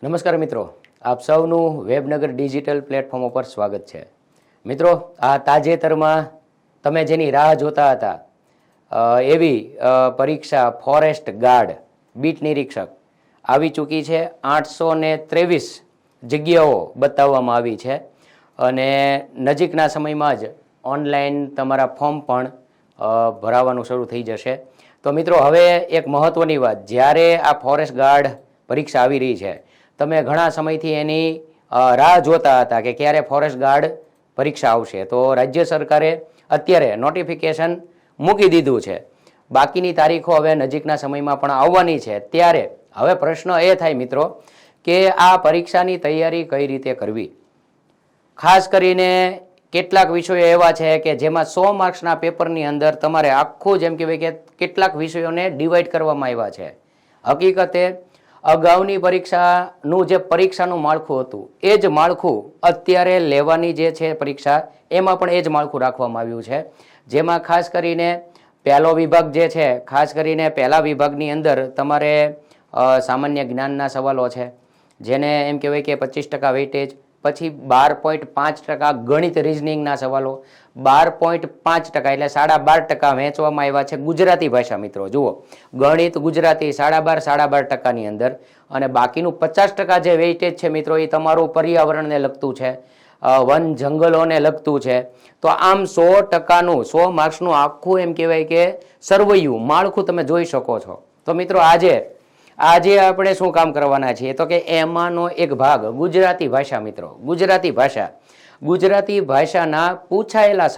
નમસ્કાર મિત્રો, આપ સૌનું વેબનગર ડિજિટલ પ્લેટફોર્મ ઉપર સ્વાગત છે. મિત્રો, આ તાજેતરમાં તમે જેની રાહ જોતા હતા એવી પરીક્ષા ફોરેસ્ટ ગાર્ડ બીટ નિરીક્ષક આવી ચૂકી છે. 823 જગ્યાઓ બતાવવામાં આવી છે અને નજીકના સમયમાં જ ઓનલાઈન તમારા ફોર્મ પણ ભરાવાનું શરૂ થઈ જશે. તો મિત્રો, હવે એક મહત્વની વાત, જ્યારે આ ફોરેસ્ટ ગાર્ડ પરીક્ષા આવી રહી છે, તમે ઘણા સમયથી એની રાહ જોતા હતા કે ક્યારે ફોરેસ્ટ ગાર્ડ પરીક્ષા આવશે. તો રાજ્ય સરકારે અત્યારે નોટિફિકેશન મૂકી દીધું છે. બાકીની તારીખો હવે નજીકના સમયમાં પણ આવવાની છે. ત્યારે હવે પ્રશ્ન એ થાય મિત્રો કે આ પરીક્ષાની તૈયારી કઈ રીતે કરવી. ખાસ કરીને કેટલાક વિષયો એવા છે કે જેમાં 100 માર્ક્સના પેપરની અંદર તમારે આખું, જેમ કહેવાય કે કેટલાક વિષયોને ડિવાઈડ કરવામાં આવ્યા છે. હકીકતે અગાઉની પરીક્ષાનું જે પરીક્ષાનું માળખું હતું એ જ માળખું અત્યારે લેવાની જે છે પરીક્ષા, એમાં પણ એ જ માળખું રાખવામાં આવ્યું છે. જેમાં ખાસ કરીને પહેલો વિભાગ જે છે, ખાસ કરીને પહેલા વિભાગની અંદર તમારે સામાન્ય જ્ઞાનના સવાલો છે, જેને એમ કહેવાય કે 25% વેઇટેજ, પછી 12.5% ગણિત રિઝનિંગના સવાલો, 12.5% એટલે 12.5% વહેંચવામાં આવ્યા છે ગુજરાતી ભાષા. મિત્રો જુઓ, ગણિત ગુજરાતી 12.5%ની અંદર, અને બાકીનું 50% જે વેઇટેજ છે મિત્રો, એ તમારું પર્યાવરણને લગતું છે, વન જંગલોને લગતું છે. તો આમ 100%નું 100 માર્ક્સનું આખું એમ કહેવાય કે સરવૈયું માળખું તમે જોઈ શકો છો. તો મિત્રો, આજે આપણે શું કામ કરવાના છીએ તો કે એમાંનો એક ભાગ ગુજરાતી ભાષા. મિત્રો, ગુજરાતી ભાષાના પૂછાયેલા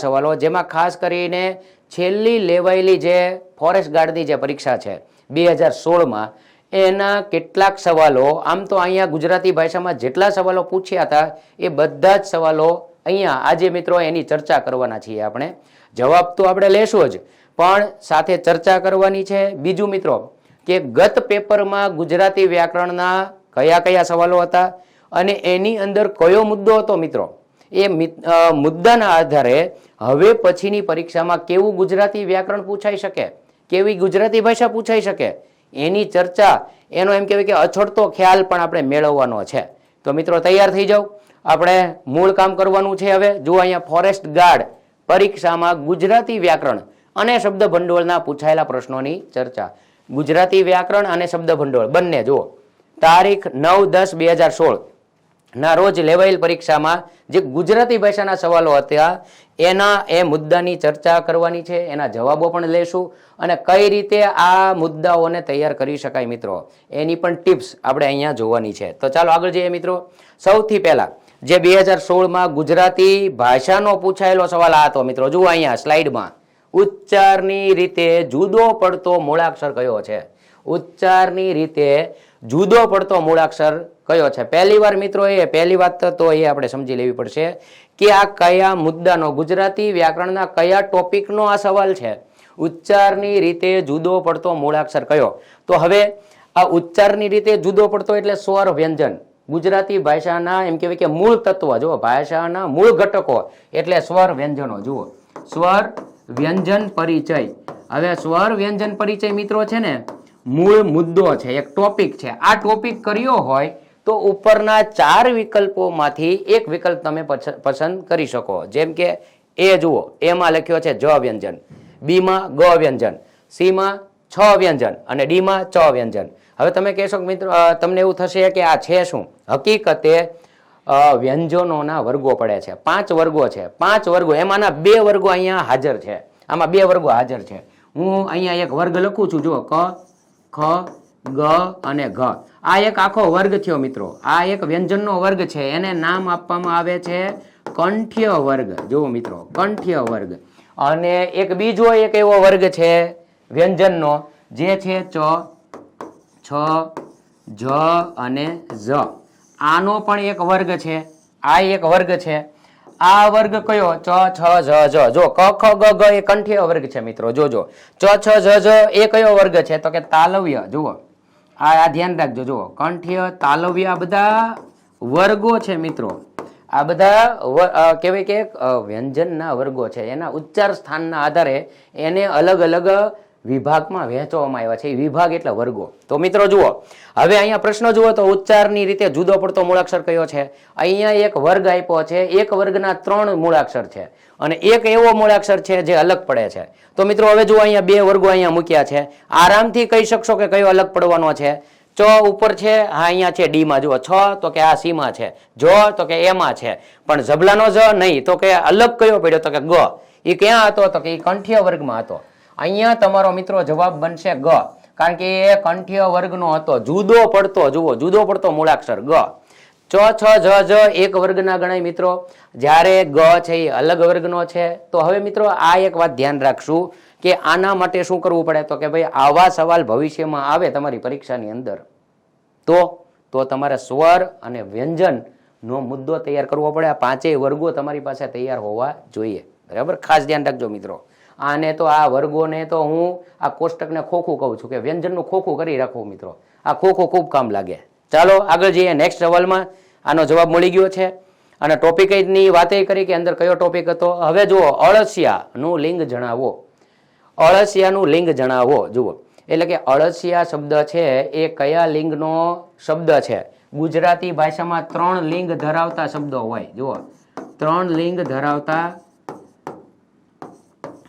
સવાલો, જેમાં ખાસ કરીને છેલ્લી લેવાયેલી જે ફોરેસ્ટ ગાર્ડની જે પરીક્ષા છે 2016માં, એના કેટલાક સવાલો, આમ તો અહીંયા ગુજરાતી ભાષામાં જેટલા સવાલો પૂછ્યા હતા એ બધા જ સવાલો અહીંયા આજે મિત્રો એની ચર્ચા કરવાના છીએ. આપણે જવાબ તો આપણે લેશું જ, પણ સાથે ચર્ચા કરવાની છે. બીજું મિત્રો કે ગત પેપરમાં ગુજરાતી વ્યાકરણના કયા કયા સવાલો હતા અને એની અંદર કયો મુદ્દો હતો મિત્રો, એ મુદ્દાના આધારે હવે પછીની પરીક્ષામાં કેવું ગુજરાતી વ્યાકરણ પૂછાઈ શકે, કેવી ગુજરાતી ભાષા પૂછાઈ શકે, એની ચર્ચા, એનો એમ કહેવાય કે અછડતો ખ્યાલ પણ આપણે મેળવવાનો છે. તો મિત્રો, તૈયાર થઈ જાઓ, આપણે મૂળ કામ કરવાનું છે. હવે જુઓ, અહીંયા ફોરેસ્ટ ગાર્ડ પરીક્ષામાં ગુજરાતી વ્યાકરણ અને શબ્દ ભંડોળના પૂછાયેલા પ્રશ્નોની ચર્ચા. ગુજરાતી વ્યાકરણ અને શબ્દ ભંડોળ બંને જુઓ, તારીખ 9/10/2016 ના રોજ લેવાયેલ પરીક્ષામાં જે ગુજરાતી ભાષાના સવાલો હતા એ મુદ્દાની ચર્ચા કરવાની છે, એના જવાબો પણ લેશું અને કઈ રીતે આ મુદ્દાઓને તૈયાર કરી શકાય મિત્રો, એની પણ ટિપ્સ આપણે અહીંયા જોવાની છે. તો ચાલો આગળ જઈએ મિત્રો. સૌથી પહેલા જે 2016માં ગુજરાતી ભાષાનો પૂછાયેલો સવાલ આ હતો મિત્રો, જુઓ અહીંયા સ્લાઇડમાં, ઉચ્ચારની રીતે જુદો પડતો મૂળાક્ષર કયો છે? ઉચ્ચારની રીતે જુદો પડતો મૂળાક્ષર કયો છે? પહેલી વાત તો એ આપણે સમજી લેવી પડશે કે આ કયા મુદ્દાનો, ગુજરાતી વ્યાકરણના કયા ટોપિકનો આ સવાલ છે. ઉચ્ચારની રીતે જુદો પડતો મૂળાક્ષર કયો? તો હવે આ ઉચ્ચારની રીતે જુદો પડતો એટલે સ્વર વ્યંજન. ગુજરાતી ભાષાના એમ કહેવાય કે મૂળ તત્વ, જુઓ, ભાષાના મૂળ ઘટકો એટલે સ્વર વ્યંજનો. જુઓ, સ્વર વ્યંજન પરિચય. હવે સ્વર વ્યંજન પરિચય મિત્રો છે ને, મૂળ મુદ્દો છે, એક ટોપિક છે. આ ટોપિક કર્યો હોય તો ઉપરના 4 વિકલ્પોમાંથી એક વિકલ્પ તમે પસંદ કરી શકો. જેમ કે એ જુઓ, એમાં લખ્યો છે જ વ્યંજન, બીમાં ગ વ્યંજન, સીમાં છ વ્યંજન અને ડીમાં ચ વ્યંજન. હવે તમે કહેશો મિત્રો, તમને એવું થશે કે આ છે શું? હકીકતે વ્યંજનોના વર્ગો પડે છે, 5 વર્ગો છે. 5 વર્ગો, એમાંના 2 વર્ગો અહીંયા હાજર છે. આમાં 2 વર્ગો હાજર છે. હું અહીંયા એક વર્ગ લખું છું, જુઓ, ક, ખ, ગ અને ઘ. આ એક આખો વર્ગ થયો મિત્રો. આ એક વ્યંજનનો વર્ગ છે, એને નામ આપવામાં આવે છે કંઠ્ય વર્ગ. જુઓ મિત્રો, કંઠ્ય વર્ગ. અને એક બીજો એક એવો વર્ગ છે વ્યંજનનો, જે છે ચ, છ, જ અને ઝ. આનો પણ એક વર્ગ છે. આ એક વર્ગ છે. આ વર્ગ કયો? ચ, છ, જ, જ. જો ક, ખ, ગ, ગ એ કંઠ્ય વર્ગ છે મિત્રો. જોજો, ચ, છ, જ, જ એ કયો વર્ગ છે તો કે તાલવ્ય. જુઓ, આ ધ્યાન રાખજો. જુઓ, કંઠ્ય, તાલવ્ય, આ બધા વર્ગો છે મિત્રો. આ બધા કહેવાય કે વ્યંજનના વર્ગો છે. એના ઉચ્ચાર સ્થાનના આધારે એને અલગ અલગ વિભાગમાં વહેંચવામાં આવ્યા છે. વિભાગ એટલે વર્ગો. તો મિત્રો જુઓ, હવે અહીંયા પ્રશ્ન જુઓ તો ઉચ્ચારની રીતે જુદો પડતો મૂળાક્ષર કયો છે? અહીંયા એક વર્ગ આપ્યો છે, એક વર્ગના 3 મૂળાક્ષર છે અને એક એવો મૂળાક્ષર છે જે અલગ પડે છે. તો મિત્રો હવે જુઓ, અહીંયા 2 વર્ગો અહીંયા મૂક્યા છે. આરામથી કહી શકશો કે કયો અલગ પડવાનો છે. ચ ઉપર છે, હા અહીંયા છે ડી માં, જુઓ છ તો કે આ સી માં છે, જ તો કે એ માં છે, પણ ઝબલાનો જ નહીં. તો કે અલગ કયો પડ્યો? તો કે ગ. એ ક્યાં હતો? તો કે એ કંઠ્ય વર્ગમાં હતો. અહીંયા તમારો મિત્રો જવાબ બનશે ગ, કારણ કે એ કંઠ્ય વર્ગનો હતો, જુદો પડતો. જુઓ, જુદો પડતો મૂળાક્ષર ગ. ચ છ જ જ એક વર્ગના ગણાય મિત્રો, જ્યારે ગ છે એ અલગ વર્ગનો છે. તો હવે મિત્રો આ એક વાત ધ્યાન રાખશું કે આના માટે શું કરવું પડે? તો કે ભાઈ આવા સવાલ ભવિષ્યમાં આવે તમારી પરીક્ષાની અંદર તો તમારે સ્વર અને વ્યંજન નો મુદ્દો તૈયાર કરવો પડે. આ 5 વર્ગો તમારી પાસે તૈયાર હોવા જોઈએ. બરાબર, ખાસ ધ્યાન રાખજો મિત્રો. આને તો આ વર્ગોને તો હું આ કોષ્ટકને ખોખું કહું છું કે વ્યંજનનું ખોખું કરી રાખવું મિત્રો. આ ખોખું ખૂબ કામ લાગે. ચાલો આગળ જઈએ નેક્સ્ટ સવાલમાં. આનો જવાબ મળી ગયો છે અને ટોપિકની વાતે કરી કે અંદર કયો ટોપિક હતો. હવે જુઓ, અળસિયાનું લિંગ જણાવો. અળસિયાનું લિંગ જણાવો. જુઓ, એટલે કે અળસિયા શબ્દ છે એ કયા લિંગનો શબ્દ છે? ગુજરાતી ભાષામાં 3 લિંગ ધરાવતા શબ્દો હોય. જુઓ, 3 લિંગ ધરાવતા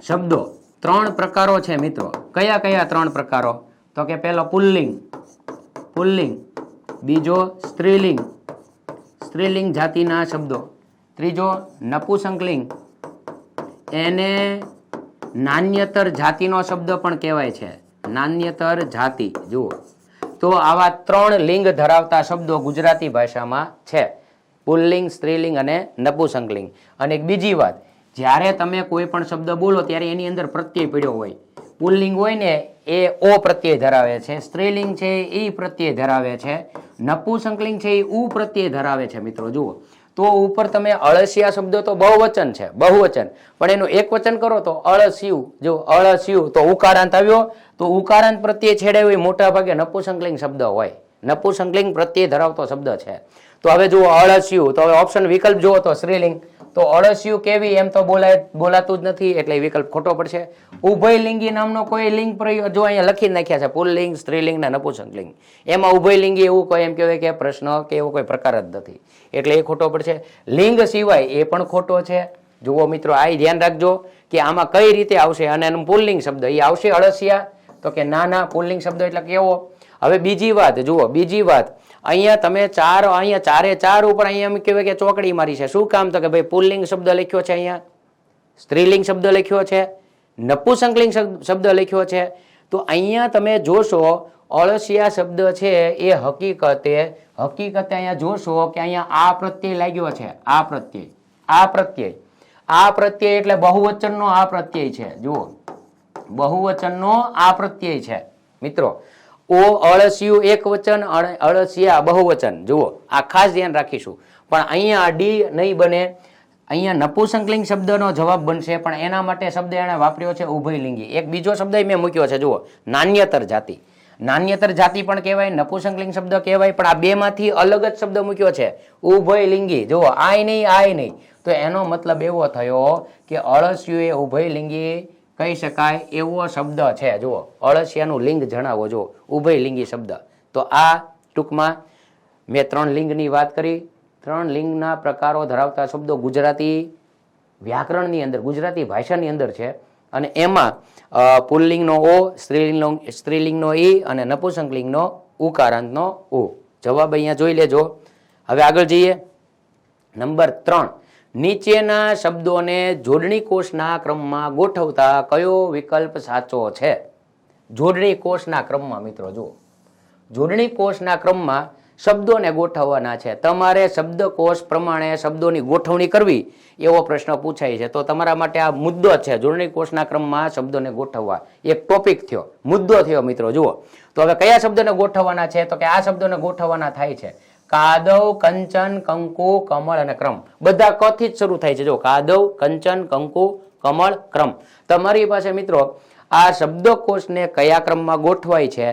શબ્દો 3 પ્રકારો છે મિત્રો. કયા કયા 3 પ્રકારો? તો કે પહેલો પુલ્લિંગ, પુલ્લિંગ. બીજો સ્ત્રીલિંગ, સ્ત્રીલિંગ જાતિના શબ્દો. ત્રીજો નપુંસકલિંગ, એને નાન્યતર જાતિનો શબ્દ પણ કહેવાય છે, નાન્યતર જાતિ. જુઓ, તો આવા 3 લિંગ ધરાવતા શબ્દો ગુજરાતી ભાષામાં છે, પુલ્લિંગ, સ્ત્રીલિંગ અને નપુંસકલિંગ. અને એક બીજી વાત, જ્યારે તમે કોઈ પણ શબ્દ બોલો ત્યારે એની અંદર પ્રત્યય પડ્યો હોય. પુલ્લિંગ હોય ને એ ઓ પ્રત્યય ધરાવે છે, સ્ત્રીલિંગ છે એ પ્રત્યય ધરાવે છે, નપુંસકલિંગ છે એ ઉ પ્રત્યય ધરાવે છે મિત્રો. જુઓ, તો ઉપર તમે અળસિયા શબ્દ તો બહુવચન છે, બહુવચન, પણ એનું એક વચન કરો તો અળસિયું. જો અળસિયું તો ઉકારાંત આવ્યો, તો ઉકારાંત પ્રત્યય છેડે હોય મોટા ભાગે નપુંસકલિંગ શબ્દ હોય, નપુંસકલિંગ પ્રત્યય ધરાવતો શબ્દ છે. તો હવે જુઓ અળસિયું, તો હવે ઓપ્શન વિકલ્પ જુઓ તો સ્ત્રીલિંગ. તો અળસિયું કેવી એમ તો બોલાતું જ નથી, એટલે વિકલ્પ ખોટો પડશે. ઉભયલિંગી નામનો કોઈ લિંગ પ્રયોગ જો અહીંયા લખી નાખ્યા છે, પુલ્લિંગ, સ્ત્રીલિંગ ને નપુંસકલિંગ. એમાં ઉભયલિંગી એવું કોઈ એમ કહેવાય કે પ્રશ્ન કે એવો કોઈ પ્રકાર જ નથી, એટલે એ ખોટો પડશે. લિંગ સિવાય એ પણ ખોટો છે. જુઓ મિત્રો, આ ધ્યાન રાખજો કે આમાં કઈ રીતે આવશે. અને એનું પુલ્લિંગ શબ્દ એ આવશે અળસિયા? તો કે ના, પુલ્લિંગ શબ્દ એટલે કેવો? હવે બીજી વાત જુઓ, બીજી વાત, અહીંયા તમે અહીંયા 4 ઉપર અહીંયા એમ કહેવાય કે ચોકડી મારી છે. શું કામ? તો કે ભાઈ પુલ્લિંગ શબ્દ લખ્યો છે, અહીંયા સ્ત્રીલિંગ શબ્દ લખ્યો છે, નપુંસકલિંગ શબ્દ લખ્યો છે. તો અહીંયા તમે જોશો અળસિયા શબ્દ છે એ હકીકતે અહીંયા જોશો કે અહીંયા આ પ્રત્યય લાગ્યો છે, આ પ્રત્યય એટલે બહુવચનનો આ પ્રત્યય છે. જુઓ, બહુવચનનો આ પ્રત્યય છે મિત્રો. ઓ અળસિયું એક વચન, અળસિયા બહુવચન. જુઓ, આ ખાસ ધ્યાન રાખીશું. પણ અહીંયા ડી નહીં બને, અહીંયા નપુંસકલિંગ શબ્દનો જવાબ બનશે, પણ એના માટે શબ્દ એને વાપર્યો છે ઉભયલિંગી. એક બીજો શબ્દ મેં મૂક્યો છે, જુઓ, નાન્યતર જાતિ. નાન્યતર જાતિ પણ કહેવાય, નપુંસકલિંગ શબ્દ કહેવાય, પણ આ 2 માંથી અલગ જ શબ્દ મૂક્યો છે, ઉભયલિંગી. જુઓ, આય નહીં. તો એનો મતલબ એવો થયો કે અળસિયું એ ઉભયલિંગી કહી શકાય એવો શબ્દ છે. જુઓ, અળસિયાનું લિંગ જણાવો. જો ઉભયલિંગી શબ્દ. તો આ ટૂંકમાં મેં 3 લિંગની વાત કરી. 3 લિંગના પ્રકારો ધરાવતા શબ્દો ગુજરાતી વ્યાકરણની અંદર, ગુજરાતી ભાષાની અંદર છે. અને એમાં પુલ્લિંગનો ઓ, સ્ત્રીલિંગનો ઈ અને નપુંસકલિંગનો ઉકારાંતનો ઉ. જવાબ અહીંયા જોઈ લેજો. હવે આગળ જઈએ. નંબર 3, નીચેના શબ્દોને જોડણી કોષના ક્રમમાં ગોઠવતા કયો વિકલ્પ સાચો છે? જોડણી કોષના ક્રમમાં મિત્રો જુઓ, જોડણી કોષના ક્રમમાં શબ્દોને ગોઠવવાના છે. તમારે શબ્દકોષ પ્રમાણે શબ્દોની ગોઠવણી કરવી એવો પ્રશ્ન પૂછાય છે. તો તમારા માટે આ મુદ્દો છે, જોડણી કોષના ક્રમમાં શબ્દોને ગોઠવવા. એક ટોપિક થયો, મુદ્દો થયો મિત્રો. જુઓ, તો હવે કયા શબ્દોને ગોઠવવાના છે? તો કે આ શબ્દોને ગોઠવવાના થાય છે કાદવ, કંચન, કંકુ, કમળ અને ક્રમ. બધા ક થી જ શરૂ થાય છે. જો કાદવ, કંચન, કંકુ, કમળ, ક્રમ. તમારી પાસે મિત્રો આ શબ્દકોષને કયા ક્રમમાં ગોઠવાય છે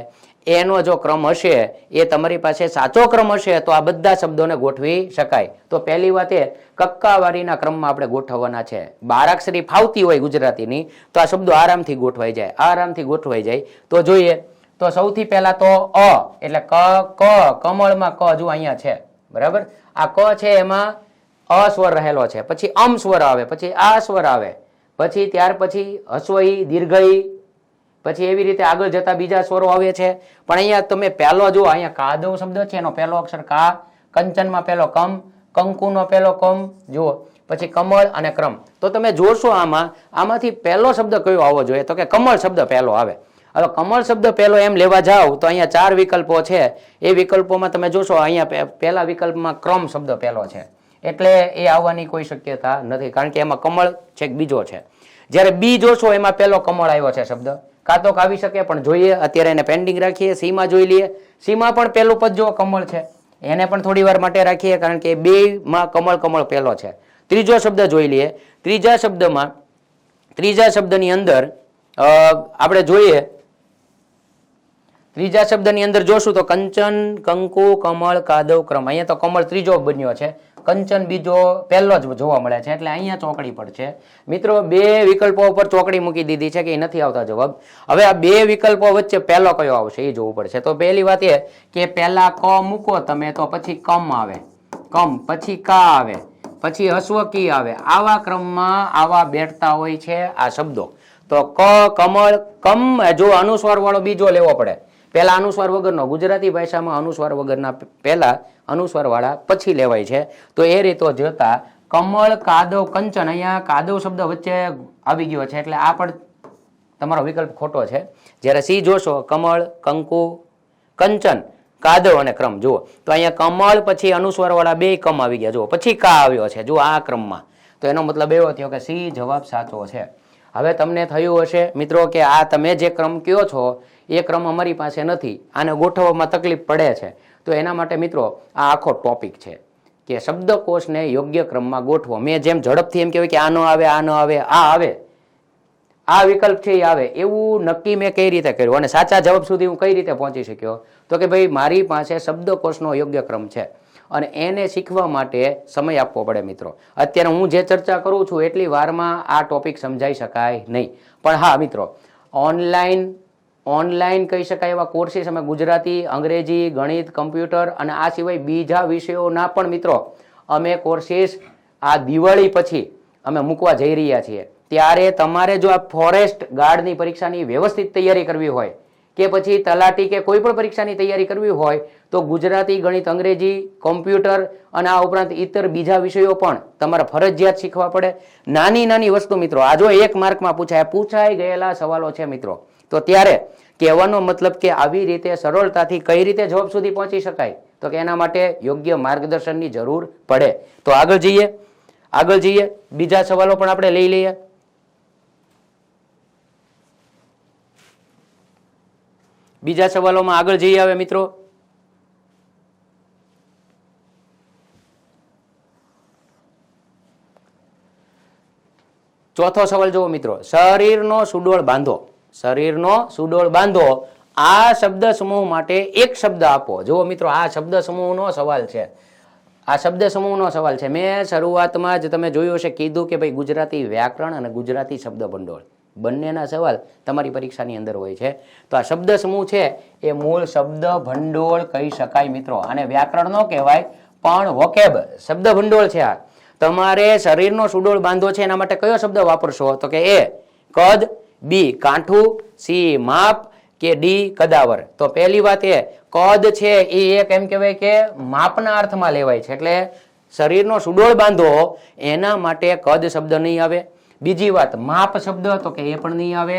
એનો જો ક્રમ હશે એ તમારી પાસે સાચો ક્રમ હશે તો આ બધા શબ્દોને ગોઠવી શકાય. તો પહેલી વાત એ કક્કાવારીના ક્રમમાં આપણે ગોઠવવાના છે. બારાક્ષરી ફાવતી હોય ગુજરાતીની તો આ શબ્દો આરામથી ગોઠવાઈ જાય, આરામથી ગોઠવાઈ જાય. તો જોઈએ તો સૌથી પહેલા તો અ એટલે ક કમળમાં ક જો અહીંયા છે, બરાબર. આ ક છે એમાં અ સ્વર રહેલો છે, પછી અમ સ્વર આવે, પછી આ સ્વર આવે, પછી ત્યાર પછી હસ્વઈ દીર્ઘઈ, પછી એવી રીતે આગળ જતા બીજા સ્વરો આવે છે. પણ અહીંયા તમે પહેલો જુઓ, અહીંયા કાદવ શબ્દ છે એનો પહેલો અક્ષર કા, કંચનમાં પહેલો કમ, કંકુનો પહેલો કમ જુઓ, પછી કમળ અને ક્રમ. તો તમે જોશો આમાંથી પહેલો શબ્દ કયો આવવો જોઈએ, તો કે કમળ શબ્દ પહેલો આવે. હવે કમળ શબ્દ પહેલો એમ લેવા જાવ તો અહીંયા 4 વિકલ્પો છે. એ વિકલ્પોમાં તમે જોશો અહીંયા પહેલા વિકલ્પમાં ક્રમ શબ્દ પહેલો છે, એટલે એ આવવાની કોઈ શક્યતા નથી, કારણ કે એમાં કમળ છે બીજો છે. જ્યારે બી જોશો એમાં પહેલો કમળ આવ્યો છે શબ્દ, કાં તો આવી શકે, પણ જોઈએ અત્યારે એને પેન્ડિંગ રાખીએ. સીમાં જોઈ લઈએ, સીમાં પણ પહેલું પદ જો કમળ છે, એને પણ થોડી વાર માટે રાખીએ, કારણ કે બેમાં કમળ પહેલો છે. ત્રીજો શબ્દ જોઈ લઈએ. ત્રીજા શબ્દની અંદર આપણે જોઈએ, ત્રીજા શબ્દની અંદર જોશું તો કંચન, કંકુ, કમળ, કાદવ, ક્રમ. અહીંયા તો કમળ ત્રીજો બન્યો છે, કંચન બીજો પહેલો જ જોવા મળે છે, એટલે અહીંયા ચોકડી પડશે. મિત્રો 2 વિકલ્પો ઉપર ચોકડી મૂકી દીધી છે કે એ નથી આવતા જવાબ. હવે આ 2 વિકલ્પો વચ્ચે પહેલો કયો આવશે એ જોવું પડશે. તો પહેલી વાત એ કે પહેલા ક મૂકો તમે તો પછી કમ આવે, કમ, પછી કા આવે, પછી હસ્વ કી આવે. આવા ક્રમમાં આવા બેઠતા હોય છે આ શબ્દો. તો ક, કમળ, કમ જો અનુસ્વાર વાળો બીજો લેવો પડે, પહેલા અનુસ્વાર વગરનો. ગુજરાતી ભાષામાં અનુસ્વાર વગરના પહેલા અનુસ્વાર વાળા પછી લેવાય છે. તો એ રીતો જોતા કમળ, કાદવ, કંચન, અહીંયા કાદવ શબ્દ વચ્ચે આવી ગયો છે, એટલે આ પણ તમારો વિકલ્પ ખોટો છે. જ્યારે સી જોશો, કમળ, કંકુ, કંચન, કાદવ અને ક્રમ જુઓ, તો અહીંયા કમળ પછી અનુસ્વાર વાળા 2 કમ આવી ગયા જુઓ, પછી કા આવ્યો છે જુઓ આ ક્રમમાં. તો એનો મતલબ એવો થયો કે સી જવાબ સાચો છે. હવે તમને થયું હશે મિત્રો કે આ તમે જે ક્રમ કયો છો એ ક્રમ અમારી પાસે નથી, આને ગોઠવવામાં તકલીફ પડે છે. તો એના માટે મિત્રો આ આખો ટોપિક છે કે શબ્દકોશને યોગ્ય ક્રમમાં ગોઠવો. મેં જેમ ઝડપથી એમ કહેવાય કે આ ન આવે, આ ન આવે, આ આવે, આ વિકલ્પ છે એ આવે, એવું નક્કી મેં કઈ રીતે કર્યું અને સાચા જવાબ સુધી હું કઈ રીતે પહોંચી શક્યો? તો કે ભાઈ મારી પાસે શબ્દકોશનો યોગ્ય ક્રમ છે અને એને શીખવા માટે સમય આપવો પડે મિત્રો. અત્યારે હું જે ચર્ચા કરું છું એટલી વારમાં આ ટોપિક સમજાઈ શકાય નહીં. પણ હા મિત્રો, ઓનલાઈન કહી શકાય એવા કોર્સીસ અમે ગુજરાતી, અંગ્રેજી, ગણિત, કમ્પ્યુટર અને આ સિવાય બીજા વિષયોના પણ મિત્રો અમે કોર્સીસ આ દિવાળી પછી અમે મૂકવા જઈ રહ્યા છીએ. ત્યારે તમારે જો આ ફોરેસ્ટ ગાર્ડની પરીક્ષાની વ્યવસ્થિત તૈયારી કરવી હોય કે પછી તલાટી કે કોઈ પણ પરીક્ષાની તૈયારી કરવી હોય તો ગુજરાતી, ગણિત, અંગ્રેજી, કોમ્પ્યુટર અને આ ઉપરાંત ઇતર બીજા વિષયો પણ તમારે ફરજિયાત શીખવા પડે. નાની વસ્તુ મિત્રો, આ જો 1 માર્કમાં પૂછાઈ ગયેલા સવાલો છે મિત્રો. તો ત્યારે કહેવાનો મતલબ કે આવી રીતે સરળતાથી કઈ રીતે જવાબ સુધી પહોંચી શકાય, તો કે એના માટે યોગ્ય માર્ગદર્શનની જરૂર પડે. તો આગળ જઈએ, બીજા સવાલો પણ આપણે લઈ લઈએ. બીજા સવાલોમાં આગળ જઈએ હવે મિત્રો. ચોથો સવાલ જુઓ મિત્રો, શરીરનો સુડોળ બાંધો. શરીરનો સુડોળ બાંધો આ શબ્દ સમૂહ માટે એક શબ્દ આપો. જુઓ મિત્રો, આ શબ્દ સમૂહનો સવાલ છે. આ શબ્દ સમૂહનો સવાલ છે. મેં શરૂઆતમાં જ તમે જોયું હશે કીધું કે ભાઈ ગુજરાતી વ્યાકરણ અને ગુજરાતી શબ્દ ભંડોળ બંનેના સવાલ તમારી પરીક્ષાની અંદર હોય છે. તો આ શબ્દ સમૂહ છે એ મૂળ શબ્દ ભંડોળ કહી શકાય મિત્રો. આને વ્યાકરણ ન કહેવાય પણ વોકેબ શબ્દ ભંડોળ છે. આ તમારે શરીરનો સુડોળ બાંધો છે એના માટે કયો શબ્દ વાપરશો? તો કે એ કદ, બી કાંઠું, સી માપ કે ડી કદાવર. તો પહેલી વાત એ કદ છે એ એક એમ કહેવાય કે માપના અર્થમાં લેવાય છે, એટલે શરીરનો સુડોળ બાંધો એના માટે કદ શબ્દ નહીં આવે. બીજી વાત માપ શબ્દ, તો કે એ પણ નહીં આવે.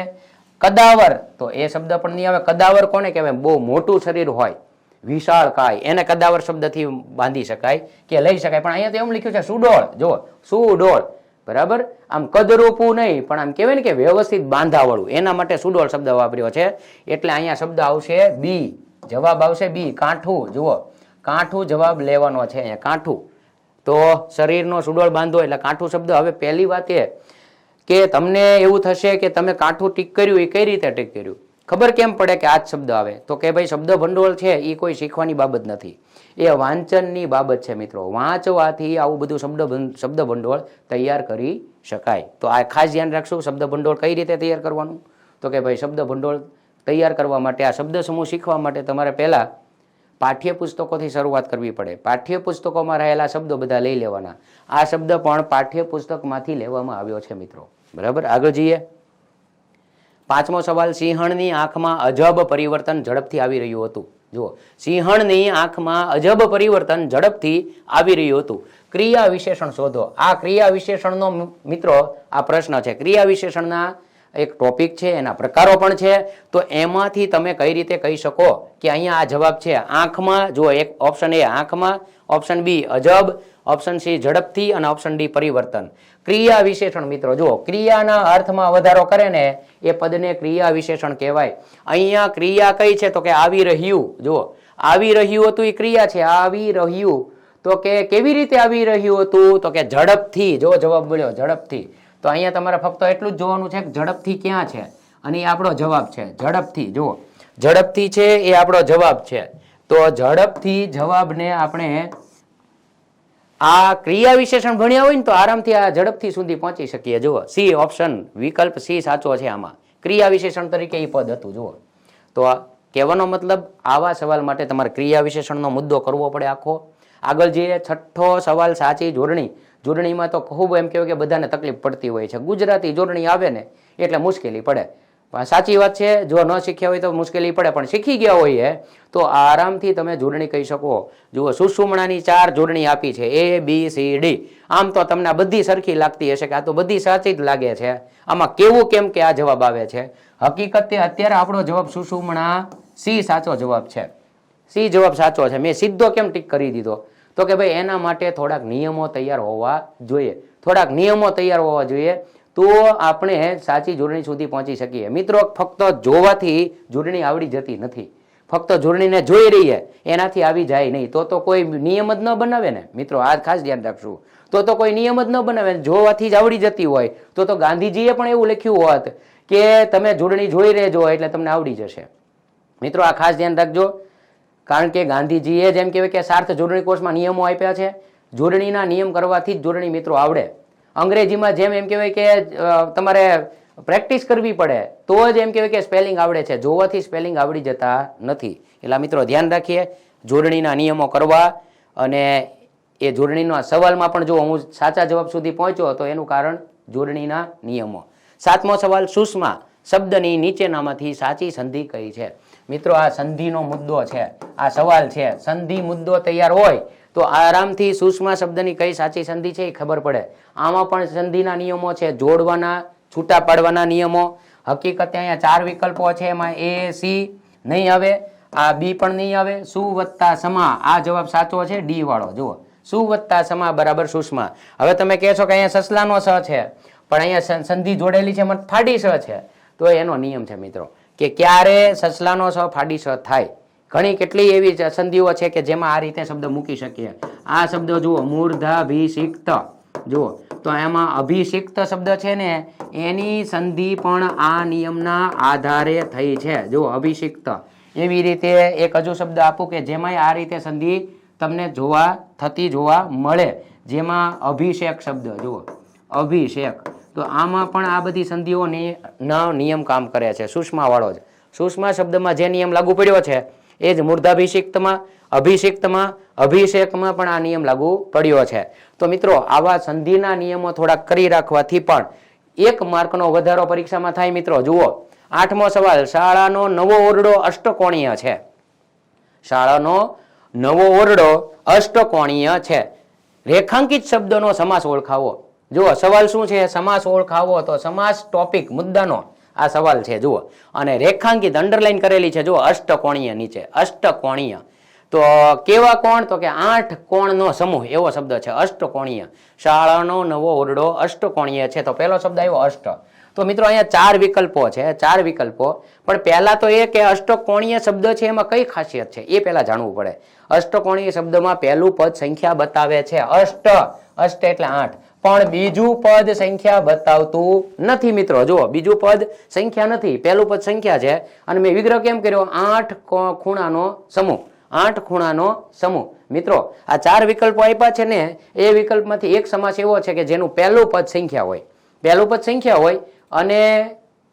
કદાવર તો એ શબ્દ પણ નહીં આવે. કદાવર કોને કહેવાય? બહુ મોટું શરીર હોય, વિશાળ કાય, એને કદાવર શબ્દથી બાંધી શકાય કે લઈ શકાય. પણ અહીંયા તો એમ લખ્યું છે સુડોળ. જો સુડોળ, બરાબર, આમ કદરૂપું નહીં પણ આમ કહેવાય ને કે વ્યવસ્થિત બાંધાવાળું, એના માટે સુડોળ શબ્દ વાપર્યો છે. એટલે અહીંયા શબ્દ આવશે બી, જવાબ આવશે બી કાંઠું. જુઓ, કાંઠું જવાબ લેવાનો છે અહીંયા, કાંઠું. તો શરીરનો સુડોળ બાંધો એટલે કાંઠું શબ્દ. હવે પહેલી વાત એ કે તમને એવું થશે કે તમે કાંઠું ટીક કર્યું એ કઈ રીતે ટીક કર્યું? ખબર કેમ પડે કે આ જ શબ્દ આવે? તો કે ભાઈ શબ્દ ભંડોળ છે એ કોઈ શીખવાની બાબત નથી, એ વાંચનની બાબત છે મિત્રો. વાંચવાથી આવું બધું શબ્દ ભંડોળ તૈયાર કરી શકાય. તો આ ખાસ ધ્યાન રાખશું. શબ્દ ભંડોળ કઈ રીતે તૈયાર કરવાનું? તો કે ભાઈ શબ્દ ભંડોળ તૈયાર કરવા માટે, આ શબ્દ સમૂહ શીખવા માટે તમારે પહેલા પાઠ્યપુસ્તકોથી શરૂઆત કરવી પડે. પાઠ્યપુસ્તકોમાં રહેલા શબ્દો બધા લઈ લેવાના. આ શબ્દ પણ પાઠ્યપુસ્તકમાંથી લેવામાં આવ્યો છે મિત્રો. બરાબર, આગળ જઈએ. 5મો સવાલ, સિંહણની આંખમાં અજબ પરિવર્તન ઝડપથી આવી રહ્યું હતું. જુઓ, સિંહણની આંખમાં અજબ પરિવર્તન ઝડપથી આવી રહ્યું હતું. ક્રિયા વિશેષણ શોધો. આ ક્રિયા વિશેષણનો મિત્રો આ પ્રશ્ન છે. ક્રિયા વિશેષણના એક ટોપિક છે, એના પ્રકારો પણ છે. તો એમાંથી તમે કઈ રીતે કહી શકો કે અહીંયા આ જવાબ છે આંખમાં? જુઓ, એક ઓપ્શન એ આંખમાં, ઓપ્શન બી અજબ, ઓપ્શન સી ઝડપથી અને ઓપ્શન ડી પરિવર્તન. ક્રિયા વિશેષણ મિત્રો જુઓ, ક્રિયાના અર્થમાં વધારો કરે ને એ પદને ક્રિયા વિશેષણ કહેવાય. અહીંયા ક્રિયા કઈ છે? તો કે આવી રહ્યું. જુઓ, આવી રહ્યું હતું એ ક્રિયા છે. આવી રહ્યું તો કે કેવી રીતે આવી રહ્યું હતું? તો કે ઝડપથી. જો જવાબ મળ્યો ઝડપથી. તો અહીંયા તમારે ફક્ત એટલું જ જોવાનું છે કે ઝડપથી ક્યાં છે, અને એ આપણો જવાબ છે. ઝડપથી, જુઓ ઝડપથી છે એ આપણો જવાબ છે. તો ઝડપથી જવાબને આપણે આ ક્રિયા વિશેષણ ભણ્યા હોય ને તો આરામથી આ ઝડપથી સુધી પહોંચી શકીએ. જુઓ, સી ઓપ્શન, વિકલ્પ સી સાચો છે. આમાં ક્રિયા વિશેષણ તરીકે એ પદ હતું. જુઓ, તો કહેવાનો મતલબ આવા સવાલ માટે તમારે ક્રિયા વિશેષણનો મુદ્દો કરવો પડે આખો. આગળ જઈએ. 6થો સવાલ, સાચી જોડણી. જોડણીમાં તો ખૂબ એમ કહેવાય કે બધાને તકલીફ પડતી હોય છે. ગુજરાતી જોડણી આવે ને એટલે મુશ્કેલી પડે. સાચી વાત છે, જો ન શીખ્યા હોય તો મુશ્કેલી પડે, પણ શીખી ગયા હોય તો આરામથી તમે જોડણી કહી શકો. જુઓ, સુષુમણાની 4 જોડણી આપી છે, A B C D. આમ તો તમને બધી સરખી લાગતી હશે કે આ તો બધી સાચી જ લાગે છે. આમાં કેવું કેમ કે આ જવાબ આવે છે? હકીકતે અત્યારે આપણો જવાબ સુષુમણા સી સાચો જવાબ છે. સી જવાબ સાચો છે. મેં સીધો કેમ ટીક કરી દીધો? તો કે ભાઈ એના માટે થોડાક નિયમો તૈયાર હોવા જોઈએ. થોડાક નિયમો તૈયાર હોવા જોઈએ તો આપણે સાચી જોડણી સુધી પહોંચી શકીએ. મિત્રો, ફક્ત જોવાથી જોડણી આવડી જતી નથી. ફક્ત જોડણીને જોઈ રહીએ એનાથી આવી જાય નહીં. તો કોઈ નિયમ જ ન બનાવે ને મિત્રો. આ ખાસ ધ્યાન રાખશું. તો કોઈ નિયમ જ ન બનાવે. જોવાથી જ આવડી જતી હોય તો ગાંધીજીએ પણ એવું લખ્યું હોત કે તમે જોડણી જોઈ રહેજો એટલે તમને આવડી જશે. મિત્રો, આ ખાસ ધ્યાન રાખજો. કારણ કે ગાંધીજીએ જેમ કહેવાય કે સાર્થ જોડણી કોર્સમાં નિયમો આપ્યા છે. જોડણીના નિયમ કરવાથી જ જોડણી મિત્રો આવડે. અંગ્રેજીમાં જેમ એમ કહેવાય કે તમારે પ્રેક્ટિસ કરવી પડે તો જ એમ કહેવાય કે સ્પેલિંગ આવડે છે. જોવાથી સ્પેલિંગ આવડી જતા નથી. એટલે મિત્રો ધ્યાન રાખીએ જોડણીના નિયમો કરવા. અને એ જોડણીના સવાલમાં પણ જો હું સાચા જવાબ સુધી પહોંચ્યો તો એનું કારણ જોડણીના નિયમો. 7મો સવાલ, સુષ્મા શબ્દની નીચેનામાંથી સાચી સંધિ કઈ છે? મિત્રો, આ સંધિનો મુદ્દો છે. આ સવાલ છે. સંધિ મુદ્દો તૈયાર હોય તો આરામથી સુષ્મા શબ્દની કઈ સાચી સંધિ છે એ ખબર પડે. આમાં પણ સંધિના નિયમો છે, જોડવાના, છૂટા પાડવાના નિયમો. હકીકતે અહીંયા 4 વિકલ્પો છે, એમાં A C નહીં આવે, આ બી પણ નહીં આવે. સુ વત્તા સમા આ જવાબ સાચો છે, ડી વાળો. જુઓ, સુ વત્તા સમા બરાબર સુષ્મા. હવે તમે કહેશો કે અહીંયા સસલાનો સ છે પણ અહીંયા સંધિ જોડેલી છે, મને ફાડી સ છે. તો એનો નિયમ છે મિત્રો કે ક્યારે સસલાનો સ ફાડી સ થાય. ઘણી કેટલી એવી સંધિઓ છે કે જેમાં આ રીતે શબ્દ મૂકી શકીએ. આ શબ્દ જુઓ, મૂર્ધાભિષિક્ત. જુઓ, તો એમાં અભિષિક્ત શબ્દ છે ને એની સંધિ પણ આ નિયમના આધારે થઈ છે. જુઓ, અભિષિક્ત. એવી રીતે એક હજુ શબ્દ આપું કે જેમાં આ રીતે સંધિ તમને થતી જોવા મળે, જેમાં અભિષેક શબ્દ. જુઓ, અભિષેક. તો આમાં પણ આ બધી સંધિઓ નિયમ કામ કરે છે. સુષ્મા વાળો જ. સુષ્મા શબ્દમાં જે નિયમ લાગુ પડ્યો છે એ જ મૂર્ધાભિષિક્તમાં, અભિષિક્તમાં, અભિષેકમાં પણ આ નિયમ લાગુ પડ્યો છે. તો મિત્રો, આવા સંધિના નિયમો થોડાક કરી રાખવાથી પણ 1 માર્કનો વધારો પરીક્ષામાં થાય. મિત્રો જુઓ, 8મો સવાલ, શાળાનો નવો ઓરડો અષ્ટકોણીય છે. શાળાનો નવો ઓરડો અષ્ટકોણીય છે. રેખાંકિત શબ્દનો સમાસ ઓળખાવો. જુઓ, સવાલ શું છે? સમાસ ઓળખાવો. તો સમાસ ટોપિક મુદ્દાનો આ સવાલ છે. જુઓ, અને રેખાંકિત અંડરલાઈન કરેલી છે. જુઓ, અષ્ટકોણીય નીચે, અષ્ટકોણીય. તો કેવા કોણ? તો કે 8 કોણનો સમૂહ એવો શબ્દ છે, અષ્ટકોણીય. શાળાનો નવો ઓરડો અષ્ટકોણીય છે. તો પહેલો શબ્દ આવ્યો અષ્ટ. તો મિત્રો અહીંયા 4 વિકલ્પો છે, 4 વિકલ્પો. પણ પહેલા તો એ કે અષ્ટકોણીય શબ્દ છે એમાં કઈ ખાસિયત છે એ પહેલા જાણવું પડે. અષ્ટકોણીય શબ્દમાં પહેલું પદ સંખ્યા બતાવે છે. અષ્ટ, અષ્ટ એટલે 8. પણ બીજું પદ સંખ્યા બતાવતું નથી મિત્રો. જુઓ, બીજું પદ સંખ્યા નથી, પહેલું પદ સંખ્યા છે. અને મેં વિગ્રહ કેમ કર્યો? 8 ખૂણાનો સમૂહ. 8 ખૂણાનો સમૂહ. મિત્રો, આ 4 વિકલ્પો આપ્યા છે ને, એ વિકલ્પમાંથી એક સમાસ એવો છે કે જેનું પહેલું પદ સંખ્યા હોય. પહેલું પદ સંખ્યા હોય અને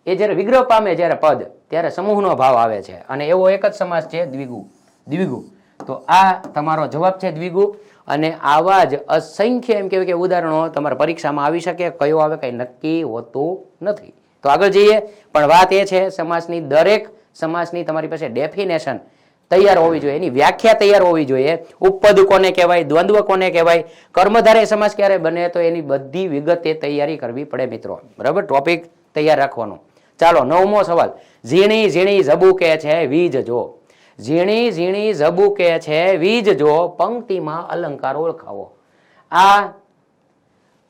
એ જ્યારે વિગ્રહ પામે જ્યારે પદ, ત્યારે સમૂહનો ભાવ આવે છે. અને એવો એક જ સમાસ છે દ્વિગુ. દ્વિગુ. તો આ તમારો જવાબ છે દ્વિગુ. અને આવા જ અસંખ્ય એમ કહેવાય કે ઉદાહરણો તમારા પરીક્ષામાં આવી શકે. કયો આવે કઈ નક્કી હોતું નથી. તો આગળ જઈએ. પણ વાત એ છે, સમાસની દરેક સમાસની તમારી પાસે ડેફિનેશન તૈયાર હોવી જોઈએ, એની વ્યાખ્યા તૈયાર હોવી જોઈએ. ઉપપદ કોને કહેવાય, દ્વંદ્વ કોને કહેવાય, કર્મધારય સમાસ ક્યારે બને, તો એની બધી વિગતે તૈયારી કરવી પડે મિત્રો. બરાબર, ટોપિક તૈયાર રાખવાનો. ચાલો, 9મો સવાલ. ઝીણી ઝીણી ઝબૂકે છે વીજ જો. ઝીણી ઝીણી ઝબૂકે છે વીજ જો, પંક્તિમાં અલંકાર ઓળખાવો. આ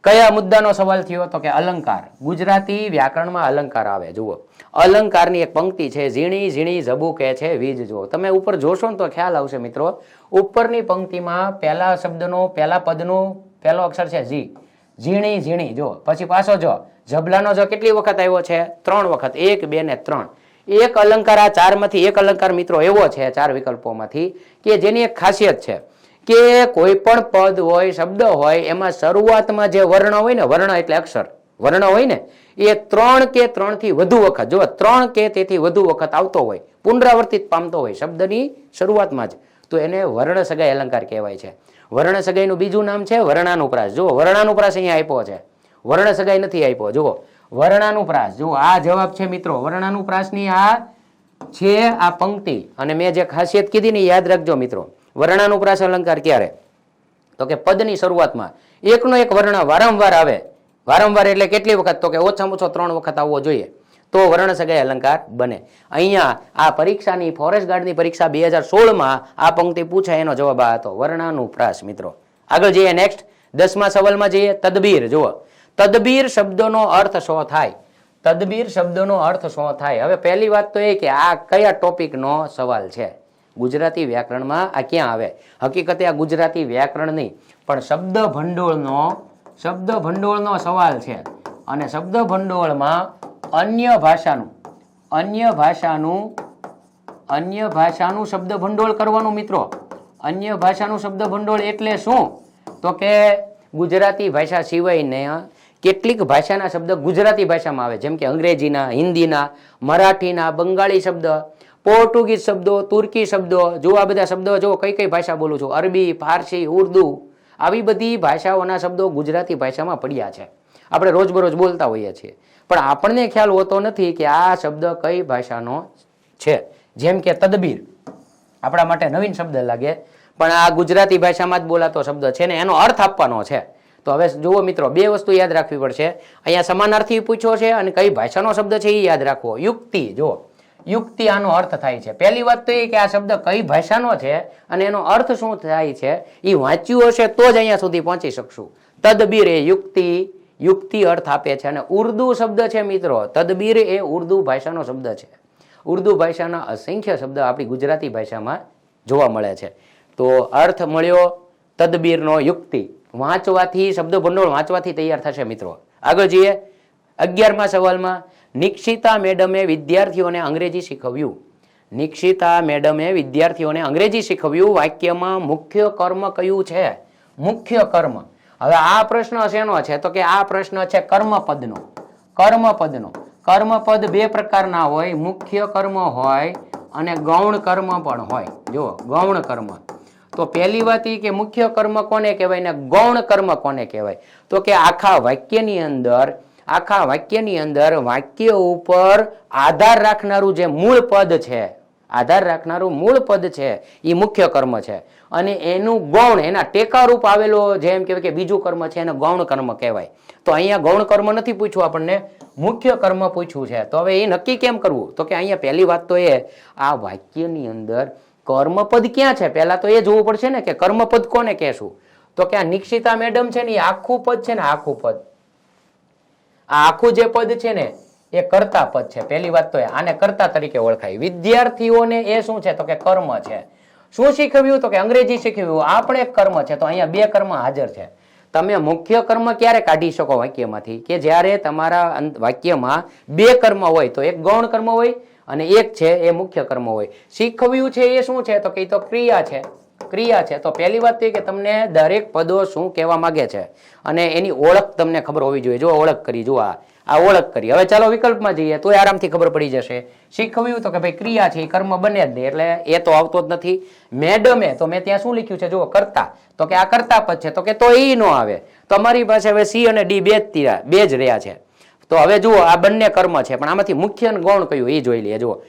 કયા મુદ્દાનો સવાલ થયો? તો કે અલંકાર. ગુજરાતી વ્યાકરણમાં અલંકાર આવે. જુઓ, અલંકારની એક પંક્તિ છે, ઝીણી ઝીણી ઝબૂકે છે વીજ જો. તમે ઉપર જોશો ને તો ખ્યાલ આવશે મિત્રો. ઉપરની પંક્તિમાં પહેલા શબ્દનો, પહેલા પદનો પહેલો અક્ષર છે ઝી. ઝીણી ઝીણી. જો પછી પાછો જો ઝબલાનો જો કેટલી વખત આવ્યો છે? 3 વખત. 1, 2 ને 3. એક અલંકાર, આ 4માંથી એક અલંકાર મિત્રો એવો છે 4 વિકલ્પોમાંથી કે જેની એક ખાસિયત છે કે કોઈ પણ પદ હોય, શબ્દ હોય, એમાં શરૂઆતમાં જે વર્ણ હોય ને, વર્ણ એટલે અક્ષર, વર્ણ હોય ને, એ 3 કે 3 થી વધુ વખત, જો 3 કે તેથી વધુ વખત આવતો હોય, પુનરાવર્તિત પામતો હોય શબ્દની શરૂઆતમાં જ, તો એને વર્ણ સગાઈ અલંકાર કહેવાય છે. વર્ણ સગાઈનું બીજું નામ છે વર્ણાનુપ્રાસ. જુઓ, વર્ણાનુપ્રાસ અહીંયા આપ્યો છે, વર્ણ સગાઈ નથી આપ્યો. જુઓ, વર્ણાનુપ્રાસ. જુઓ, આ જવાબ છે મિત્રો. વર્ણાનુપ્રાસની આ છે આ પંક્તિ. અને મેં જે ખાસિયત કીધી ને યાદ રાખજો મિત્રો. વર્ણાનુપ્રાસ અલંકાર ક્યારે? તો કે પદની શરૂઆતમાં એકનો એક વર્ણ વારંવાર આવે. વારંવાર એટલે કેટલી વખત? તો કે ઓછામાં ઓછો 3 વખત આવવો જોઈએ, તો વર્ણ સગાઈ અલંકાર બને. અહીંયા આ પરીક્ષાની, ફોરેસ્ટ ગાર્ડની પરીક્ષા 2016માં આ પંક્તિ પૂછાય, એનો જવાબ આ હતો, વર્ણાનુપ્રાસ મિત્રો. આગળ જઈએ, નેક્સ્ટ 10મા સવાલમાં જઈએ. તદબીર. જુઓ, તદબીર શબ્દનો અર્થ શું થાય? તદબીર શબ્દનો અર્થ શું થાય? હવે પહેલી વાત તો એ કે આ કયા ટોપિકનો સવાલ છે? ગુજરાતી વ્યાકરણમાં આ ક્યાં આવે? હકીકતે આ ગુજરાતી વ્યાકરણ નહીં, પણ શબ્દ ભંડોળનો સવાલ છે. અને શબ્દ ભંડોળમાં અન્ય ભાષાનું શબ્દ ભંડોળ કરવાનું મિત્રો. અન્ય ભાષાનું શબ્દ ભંડોળ એટલે શું? તો કે ગુજરાતી ભાષા સિવાયને કેટલીક ભાષાના શબ્દ ગુજરાતી ભાષામાં આવે, જેમ કે અંગ્રેજીના, હિન્દીના, મરાઠીના, બંગાળી શબ્દ, પોર્ટુગીઝ શબ્દો, તુર્કી શબ્દો. જો આ બધા શબ્દો, જો કઈ કઈ ભાષા બોલું છું, અરબી, ફારસી, ઉર્દુ, આવી બધી ભાષાઓના શબ્દો ગુજરાતી ભાષામાં પડ્યા છે. આપણે રોજબરોજ બોલતા હોઈએ છીએ, પણ આપણને ખ્યાલ હોતો નથી કે આ શબ્દ કઈ ભાષાનો છે. જેમ કે તદબીર આપણા માટે નવીન શબ્દ લાગે, પણ આ ગુજરાતી ભાષામાં જ બોલાતો શબ્દ છે ને એનો અર્થ આપવાનો છે. તો હવે જુઓ મિત્રો, 2 વસ્તુ યાદ રાખવી પડશે. અહીંયા સમાનાર્થી પૂછ્યો છે અને કઈ ભાષાનો શબ્દ છે એ યાદ રાખવો. યુક્તિ. જો, યુક્તિ આનો અર્થ થાય છે. પહેલી વાત તો એ કે આ શબ્દ કઈ ભાષાનો છે અને એનો અર્થ શું થાય છે એ વાંચ્યું હશે તો જ અહીંયા સુધી પહોંચી શકશું. તદબીર એ યુક્તિ અર્થ આપે છે. અને ઉર્દુ શબ્દ છે મિત્રો, તદબીર એ ઉર્દુ ભાષાનો શબ્દ છે. ઉર્દુ ભાષાના અસંખ્ય શબ્દ આપણી ગુજરાતી ભાષામાં જોવા મળે છે. તો અર્થ મળ્યો તદબીરનો, યુક્તિ. વાંચવાથી, શબ્દ ભંડોળ વાંચવાથી તૈયાર થશે મિત્રો. આગળ જઈએ 11મા સવાલમાં. નિક્ષિતા મેડમે વિદ્યાર્થીઓને અંગ્રેજી શીખવ્યું. નિક્ષિતા મેડમે વિદ્યાર્થીઓને અંગ્રેજી શીખવ્યું. વાક્યમાં મુખ્ય કર્મ કયું છે? મુખ્ય કર્મ. હવે આ પ્રશ્ન શેનો છે? તો કે આ પ્રશ્ન છે કર્મપદનો. કર્મપદનો. કર્મપદ 2 પ્રકારના હોય, મુખ્ય કર્મ હોય અને ગૌણ કર્મ પણ હોય. જો, ગૌણ કર્મ. તો પહેલી વાત એ કે મુખ્ય કર્મ કોને કહેવાય ને ગૌણ કર્મ કોને કહેવાય? તો કે આખા વાક્યની અંદર વાક્ય ઉપર આધાર રાખનારું જે મૂળ પદ છે, આધાર રાખનારું મૂળ પદ છે એ મુખ્ય કર્મ છે. અને એનું ગૌણ, એના ટેકારૂપ આવેલો જેમ કહેવાય કે બીજું કર્મ છે, એને ગૌણ કર્મ કહેવાય. તો અહીંયા ગૌણ કર્મ નથી પૂછ્યું આપણને, મુખ્ય કર્મ પૂછ્યું છે. તો હવે એ નક્કી કેમ કરવું? તો કે અહીંયા પહેલી વાત તો એ, આ વાક્યની અંદર કર્મપદ ક્યાં છે? પહેલા તો એ જોવું પડશે ને કે કર્મપદ કોને કહેશું. તો કે આ નિક્ષિતા મેડમ છે ને એ આખું પદ છે ને, આખું પદ, આ આખું જે પદ છે ને એ કર્તા પદ છે. પહેલી વાત તો આને કર્તા તરીકે ઓળખાય. વિદ્યાર્થીઓને એ શું છે? તો કે કર્મ છે. શું શીખવ્યું? તો કે અંગ્રેજી શીખવ્યું. આ પણ એક કર્મ છે. તો અહીંયા 2 કર્મ હાજર છે. તમે મુખ્ય કર્મ ક્યારે કાઢી શકો વાક્યમાંથી? કે જ્યારે તમારા વાક્યમાં બે કર્મ હોય, તો એક ગૌણ કર્મ હોય અને એક છે એ મુખ્ય કર્મ હોય. શીખવ્યું છે એ શું છે? તો કે તો ક્રિયા છે. ક્રિયા છે. તો પહેલી વાત એ કે તમને દરેક પદો શું કહેવા માંગે છે અને એની ઓળખ તમને ખબર હોવી જોઈએ. જો ઓળખ કરી, જો આ ઓળખ કરી. હવે ચાલો વિકલ્પમાં જઈએ તો આરામથી ખબર પડી જશે. શીખવ્યું તો કે ભાઈ ક્રિયા છે, એ કર્મ બને જ નહીં, એટલે એ તો આવતો જ નથી. મેડમે તો મેં ત્યાં શું લખ્યું છે? જુઓ, કરતા, તો કે આ કરતા પદ છે, તો કે તો એ નો આવે. તમારી પાસે હવે સી અને ડી બે જ રહ્યા છે. તો હવે જુઓ, આ બંને કર્મ છે, પણ આમાંથી મુખ્ય અને ગૌણ કયું એ જોઈ લઈએ. જુઓ,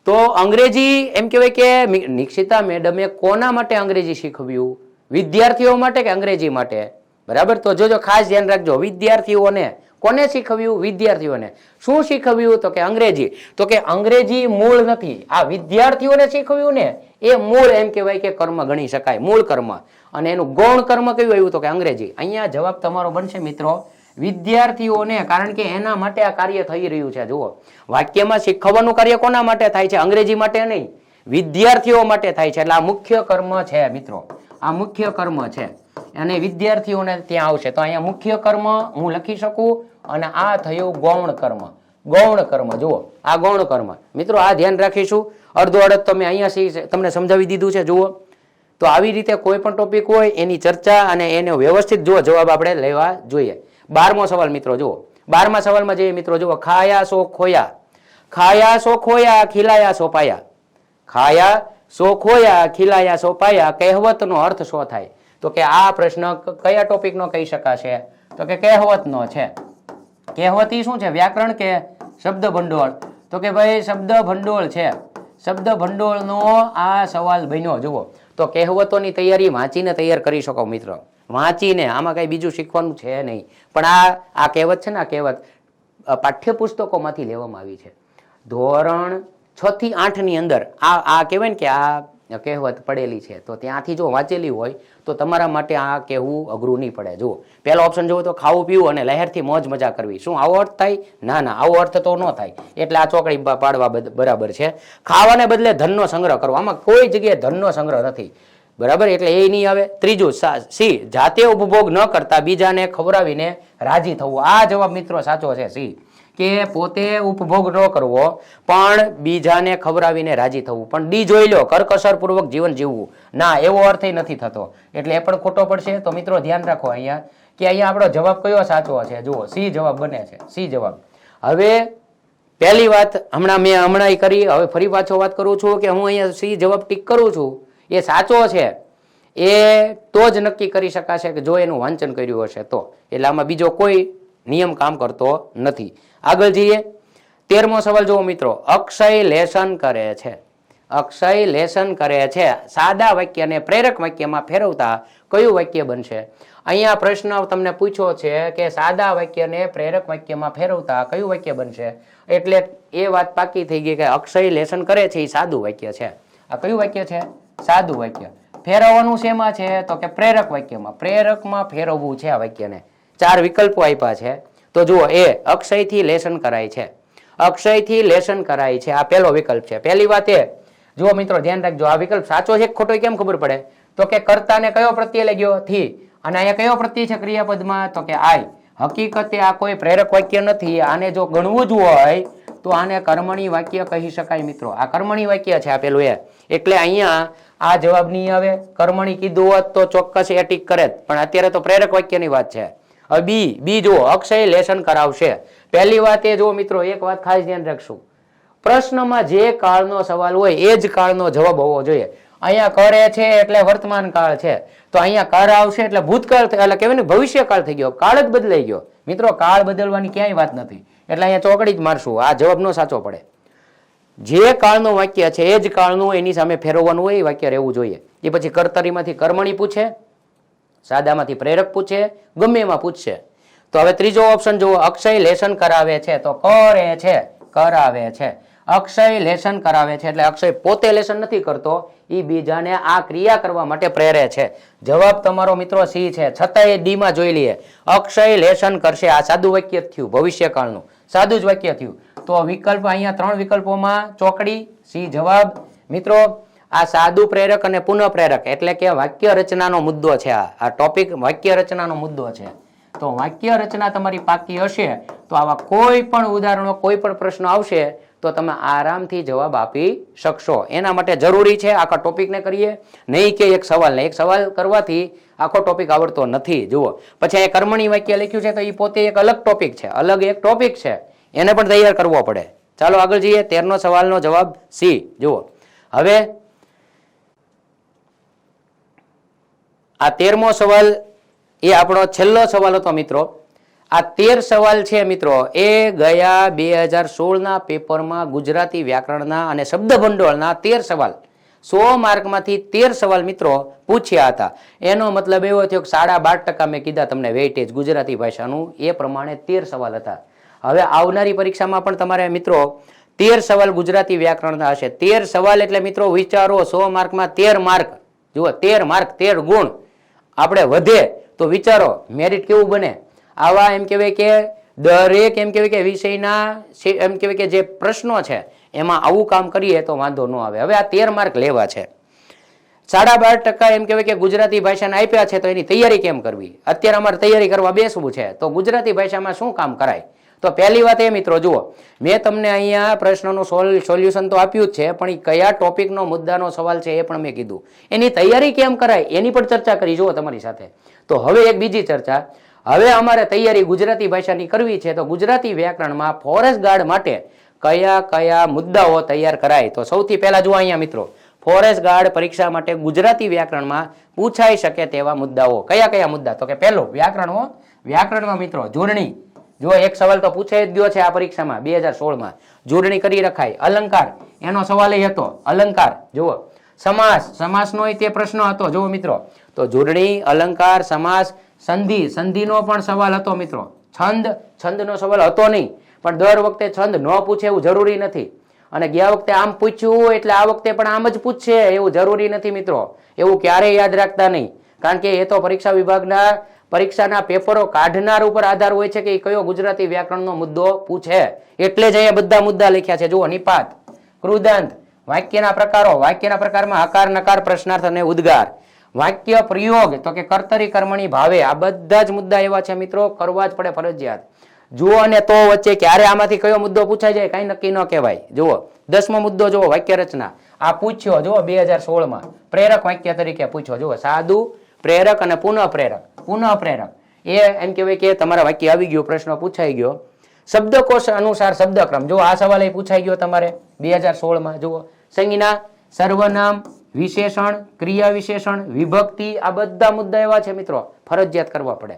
તો અંગ્રેજી એમ કહેવાય કે નિક્ષિતા મેડમે કોના માટે અંગ્રેજી શીખવ્યું? વિદ્યાર્થીઓ માટે કે અંગ્રેજી માટે? બરાબર. તો જોજો, ખાસ ધ્યાન રાખજો, વિદ્યાર્થીઓને. કોને શીખવ્યું? વિદ્યાર્થીઓને. શું શીખવ્યું? તો કે અંગ્રેજી. તો કે અંગ્રેજી મૂળ નથી, આ વિદ્યાર્થીઓને શીખવ્યું ને એ મૂળ એમ કહેવાય કે કર્મ ગણી શકાય, મૂળ કર્મ. અને એનું ગૌણ કર્મ કયું આવ્યું? તો કે અંગ્રેજી. અહીંયા જવાબ તમારો બનશે મિત્રો વિદ્યાર્થીઓને, કારણ કે એના માટે આ કાર્ય થઈ રહ્યું છે. જુઓ, વાક્યમાં શીખવવાનું કાર્ય કોના માટે થાય છે? અંગ્રેજી માટે નહીં, વિદ્યાર્થીઓ માટે થાય છે. એટલે આ મુખ્ય કર્મ છે મિત્રો, આ મુખ્ય કર્મ છે અને વિદ્યાર્થીઓને ત્યાં આવશે. તો અહીંયા મુખ્ય કર્મ હું લખી શકું અને આ થયું ગૌણ કર્મ. ગૌણ કર્મ. જુઓ, આ ગૌણ કર્મ. મિત્રો આ ધ્યાન રાખીશું. અડધો અડધ તો મેં અહીંયા તમને સમજાવી દીધું છે. જુઓ, તો આવી રીતે કોઈ પણ ટોપિક હોય એની ચર્ચા અને એને વ્યવસ્થિત જુઓ જવાબ આપણે લેવા જોઈએ. 12મો સવાલ મિત્રો જુઓ, 12મા સવાલમાં જઈએ મિત્રો. જુઓ, ખાયા સો ખોયા, ખાયા સો ખોયા, ખીલાયા સો પાયા. ખાયા સો ખોયા, ખીલાયા સો પાયા, કહેવતનો અર્થ શું થાય? તો કે આ પ્રશ્ન કયા ટોપિકનો કહી શકાશે? તો કે કહેવતનો છે. કહેવતી શું છે? વ્યાકરણ કે શબ્દ ભંડોળ? તો કે ભાઈ શબ્દ ભંડોળ છે. શબ્દ ભંડોળનો આ સવાલ બન્યો. જુઓ, તો કહેવતોની તૈયારી વાંચીને તૈયાર કરી શકો મિત્રો, વાંચીને. આમાં કઈ બીજું શીખવાનું છે નહીં. પણ આ કહેવત છે ને, આ કહેવત પાઠ્યપુસ્તકોમાંથી લેવામાં આવી છે. ધોરણ 6 થી 8 ની અંદર આ કહેવાય ને કે આ કહેવત પડેલી છે. તો ત્યાંથી જો વાંચેલી હોય તો તમારા માટે આ કહેવું અઘરું નહીં પડે. જુઓ, પહેલો ઓપ્શન જુઓ તો ખાવું પીવું અને લહેરથી મોજ મજા કરવી. શું આવો અર્થ થાય? ના ના, આવો અર્થ તો ન થાય. એટલે આ ચોકડી પાડવા બરાબર છે. ખાવાને બદલે ધનનો સંગ્રહ કરવો, આમાં કોઈ જગ્યાએ ધનનો સંગ્રહ નથી. બરાબર, એટલે એ નહીં આવે. ત્રીજું સી, જાતે ઉપભોગ ન કરતા બીજાને ખવડાવીને રાજી થવું. આ જવાબ મિત્રો સાચો છે. સી, કે પોતે ઉપભોગ ન કરવો પણ બીજાને ખવડાવીને રાજી થવું. પણ ડી જોઈ લો, કરકસર પૂર્વક જીવન જીવવું. ના, એવો અર્થ નથી થતો, એટલે એ પણ ખોટો પડશે. તો મિત્રો ધ્યાન રાખો અહીંયા કે અહીંયા આપણો જવાબ કયો સાચો છે? જુઓ, સી જવાબ બને છે. સી જવાબ. હવે પહેલી વાત હમણાં કરી, હવે ફરી પાછો વાત કરું છું કે હું અહીંયા સી જવાબ ટીક કરું છું એ સાચો છે. એ તો જ નક્કી કરી શકાશે કે જો એનું વાંચન કર્યું હશે તો. એટલે આમાં બીજો કોઈ નિયમ કામ કરતો નથી. આગળ જઈએ. 13મો સવાલ જુઓ મિત્રો, અક્ષય લેશન કરે છે. અક્ષય લેશન કરે છે. સાદા વાક્યને પ્રેરક વાક્યમાં ફેરવતા કયું વાક્ય બનશે? અહીંયા પ્રશ્ન તમને પૂછ્યો છે કે સાદા વાક્યને પ્રેરક વાક્યમાં ફેરવતા કયું વાક્ય બનશે? એટલે એ વાત પાકી થઈ ગઈ કે અક્ષય લેશન કરે છે એ સાદું વાક્ય છે. આ કયું વાક્ય છે? સાદું વાક્ય. ફેરવવાનું શેમાં છે? તો કે પ્રેરક વાક્યમાં. પ્રેરકમાં ફેરવવું છે આ વાક્યને. 4 વિકલ્પો આપ્યા છે. તો જુઓ, એ અક્ષયથી લેશન કરાય છે. અક્ષયથી લેશન કરાય છે, આ પહેલો વિકલ્પ છે. પહેલી વાત એ જુઓ મિત્રો, ધ્યાન રાખજો, આ વિકલ્પ સાચો છે ખોટો કેમ ખબર પડે? તો કે કર્તાને કયો પ્રત્યય લાગ્યો? થી. અને અહીંયા કયો પ્રત્યય છે ક્રિયાપદમાં? તો કે આઈ. હકીકતે આ કોઈ પ્રેરક વાક્ય નથી. આને જો ગણવું જ હોય તો આને કર્મણી વાક્ય કહી શકાય મિત્રો. આ કર્મણી વાક્ય છે આ પેલું એ. એટલે અહીંયા આ જવાબ નહીં આવે. કર્મણી કીધું હોત તો ચોક્કસ એ ટીક કરે, પણ અત્યારે તો પ્રેરક વાક્યની વાત છે. હવે બી જુઓ, અક્ષય લેશન કરાવશે. પહેલી વાત એ જુઓ મિત્રો, એક વાત ખાસ ધ્યાન રાખશું, પ્રશ્નમાં જે કાળનો સવાલ હોય એ જ કાળનો જવાબ હોવો જોઈએ. અહીંયા કરે છે એટલે વર્તમાન કાળ છે, તો અહીંયા કર આવશે એટલે ભૂતકાળ, એટલે કહેવાય ને ભવિષ્યકાળ થઈ ગયો, કાળ જ બદલાઈ ગયો મિત્રો. કાળ બદલવાની ક્યાંય વાત નથી, એટલે અહીંયા ચોકડી જ મારશું. આ જવાબ નો સાચો પડે. જે કાળનું વાક્ય છે એ જ કાળનું એની સામે ફેરવવાનું હોય એ વાક્ય રહેવું જોઈએ. એ પછી કર્તરીમાંથી કર્મણી પૂછે, સાદામાંથી પ્રેરક પૂછે, ગમે એમાં પૂછશે. તો હવે ત્રીજો ઓપ્શન જુઓ, અક્ષય લેશન કરાવે છે. તો કરે છે, કરાવે છે. અક્ષય લેશન કરાવે છે એટલે અક્ષય પોતે લેશન નથી કરતો, એ બીજાને આ ક્રિયા કરવા માટે પ્રેરે છે. જવાબ તમારો મિત્રો સી છે. છતાંય ડી માં જોઈ લઈએ, અક્ષય લેશન કરશે. આ સાદું વાક્ય થયું, ભવિષ્યકાળનું સાદું જ વાક્ય થયું. તો વિકલ્પ અહીંયા 3 વિકલ્પોમાં ચોકડી સી જવાબ મિત્રો. આ સાદું પ્રેરક અને પુનઃ પ્રેરક એટલે કે વાક્ય રચનાનો મુદ્દો છે. આ ટોપિક વાક્ય રચનાનો મુદ્દો છે. તો વાક્ય રચના તમારી પાકી હશે તો આવા કોઈ પણ ઉદાહરણો, કોઈ પણ પ્રશ્ન આવશે તો તમે આરામથી જવાબ આપી શકશો. એના માટે જરૂરી છે આખા ટોપિકને કરીએ, નહીં કે એક સવાલ ને. એક સવાલ કરવાથી આખો ટોપિક આવડતો નથી. જુઓ, પછી અહીંયા કર્મણી વાક્ય લખ્યું છે તો એ પોતે એક અલગ ટોપિક છે, અલગ એક ટોપિક છે, એને પણ તૈયાર કરવો પડે. ચાલો આગળ જઈએ. 13નો સવાલનો જવાબ સી. જુઓ, હવે આ 13મો સવાલ એ આપણો છેલ્લો સવાલ હતો મિત્રો. આ 13 સવાલ છે મિત્રો એ ગયા 2016ના પેપરમાં ગુજરાતી વ્યાકરણના અને શબ્દ ભંડોળના 13 સવાલ, 100 માર્કમાંથી 13 સવાલ મિત્રો પૂછ્યા હતા. એનો મતલબ એવો થયો કે 12.5% મેં કીધા તમને વેઇટેજ ગુજરાતી ભાષાનું, એ પ્રમાણે 13 સવાલ હતા. હવે આવનારી પરીક્ષામાં પણ તમારે મિત્રો 13 સવાલ ગુજરાતી વ્યાકરણના હશે. 13 સવાલ એટલે મિત્રો વિચારો 100 માર્કમાં 13 માર્ક. જુઓ, 13 માર્ક, 13 ગુણ આપણે વધે તો વિચારો મેરિટ કેવું બને. આવા એમ કહેવાય કે દરેક એમ કહેવાય કે વિષયના એમ કહેવાય કે જે પ્રશ્નો છે એમાં આવું કામ કરીએ તો વાંધો ન આવે. હવે આ 13 માર્ક લેવા છે, 12.5% એમ કહેવાય કે ગુજરાતી ભાષાને આપ્યા છે તો એની તૈયારી કેમ કરવી. અત્યારે અમારે તૈયારી કરવા બેસવું છે તો ગુજરાતી ભાષામાં શું કામ કરાય. તો પહેલી વાત એ મિત્રો, જુઓ મેં તમને અહીંયા પ્રશ્નનું સોલ્યુશન તો આપ્યું જ છે, પણ એ કયા ટોપિકનો મુદ્દાનો સવાલ છે એ પણ મેં કીધું. એની તૈયારી કેમ કરાય એની પણ ચર્ચા કરી જુઓ તમારી સાથે. તો હવે એક બીજી ચર્ચા, હવે અમારે તૈયારી ગુજરાતી ભાષાની કરવી છે તો ગુજરાતી વ્યાકરણમાં ફોરેસ્ટ ગાર્ડ માટે કયા કયા મુદ્દાઓ તૈયાર કરાય. તો સૌથી પહેલા જુઓ અહીંયા મિત્રો, ફોરેસ્ટ ગાર્ડ પરીક્ષા માટે ગુજરાતી વ્યાકરણમાં પૂછાઈ શકે તેવા મુદ્દાઓ કયા કયા મુદ્દા. તો કે પહેલો વ્યાકરણમાં મિત્રો જોડણી. જો એક સવાલ તો પૂછાઈ જ ગયો છે આ પરીક્ષામાં 2016માં, જોડણી કરી રખાય. અલંકાર, એનો સવાલ એ હતો અલંકાર. જુઓ, સમાસનો તે પ્રશ્ન હતો. જુઓ મિત્રો, તો જોડણી, અલંકાર, સમાસ, સંધિનો પણ સવાલ હતો મિત્રો. છંદનો સવાલ હતો નહીં, પણ દર વખતે છંદ ન પૂછે એવું જરૂરી નથી. અને ગયા વખતે આમ પૂછ્યું એટલે આ વખતે પણ આમ જ પૂછશે એવું જરૂરી નથી મિત્રો. એવું ક્યારેય યાદ રાખતા નહીં, કારણ કે એ તો પરીક્ષા વિભાગના પરીક્ષાના પેપરો કાઢનાર ઉપર આધાર હોય છે કે કયો ગુજરાતી વ્યાકરણનો મુદ્દો પૂછે. એટલે જ અહીંયા બધા મુદ્દા લખ્યા છે. જુઓ, નિપાત, કૃદંત, વાક્યના પ્રકારો, વાક્યના પ્રકારમાં હકાર, નકાર, પ્રશ્નાર્થ અને ઉદ્ગાર, વાક્ય પ્રયોગ તો કે કર્તરી, કર્મણી, ભાવે, આ બધા જ મુદ્દા એવા છે મિત્રો, કરવા જ પડે ફરજિયાત. જુઓ, અને તો વચ્ચે ક્યારે આમાંથી કયો મુદ્દો પૂછાઈ જાય કઈ નક્કી ન કહેવાય. જુઓ, 10મો મુદ્દો જુઓ, વાક્ય રચના. આ પૂછ્યો જુઓ 2016માં પ્રેરક વાક્ય તરીકે પૂછ્યો. જુઓ, સાદું, પ્રેરક અને પુનઃ પ્રેરક. એ એમ કહેવાય કે તમારા વાક્ય આવી ગયું, પ્રશ્ન પૂછાઈ ગયો. શબ્દકોશ અનુસાર શબ્દક્રમ. જો આ સવાલ એ પૂછાઈ ગયો તમારે 2016માં. જુઓ, સંજ્ઞા, સર્વનામ, વિશેષણ, ક્રિયા વિશેષણ, વિભક્તિ, આ બધા મુદ્દા એવા છે મિત્રો, ફરજિયાત કરવા પડે.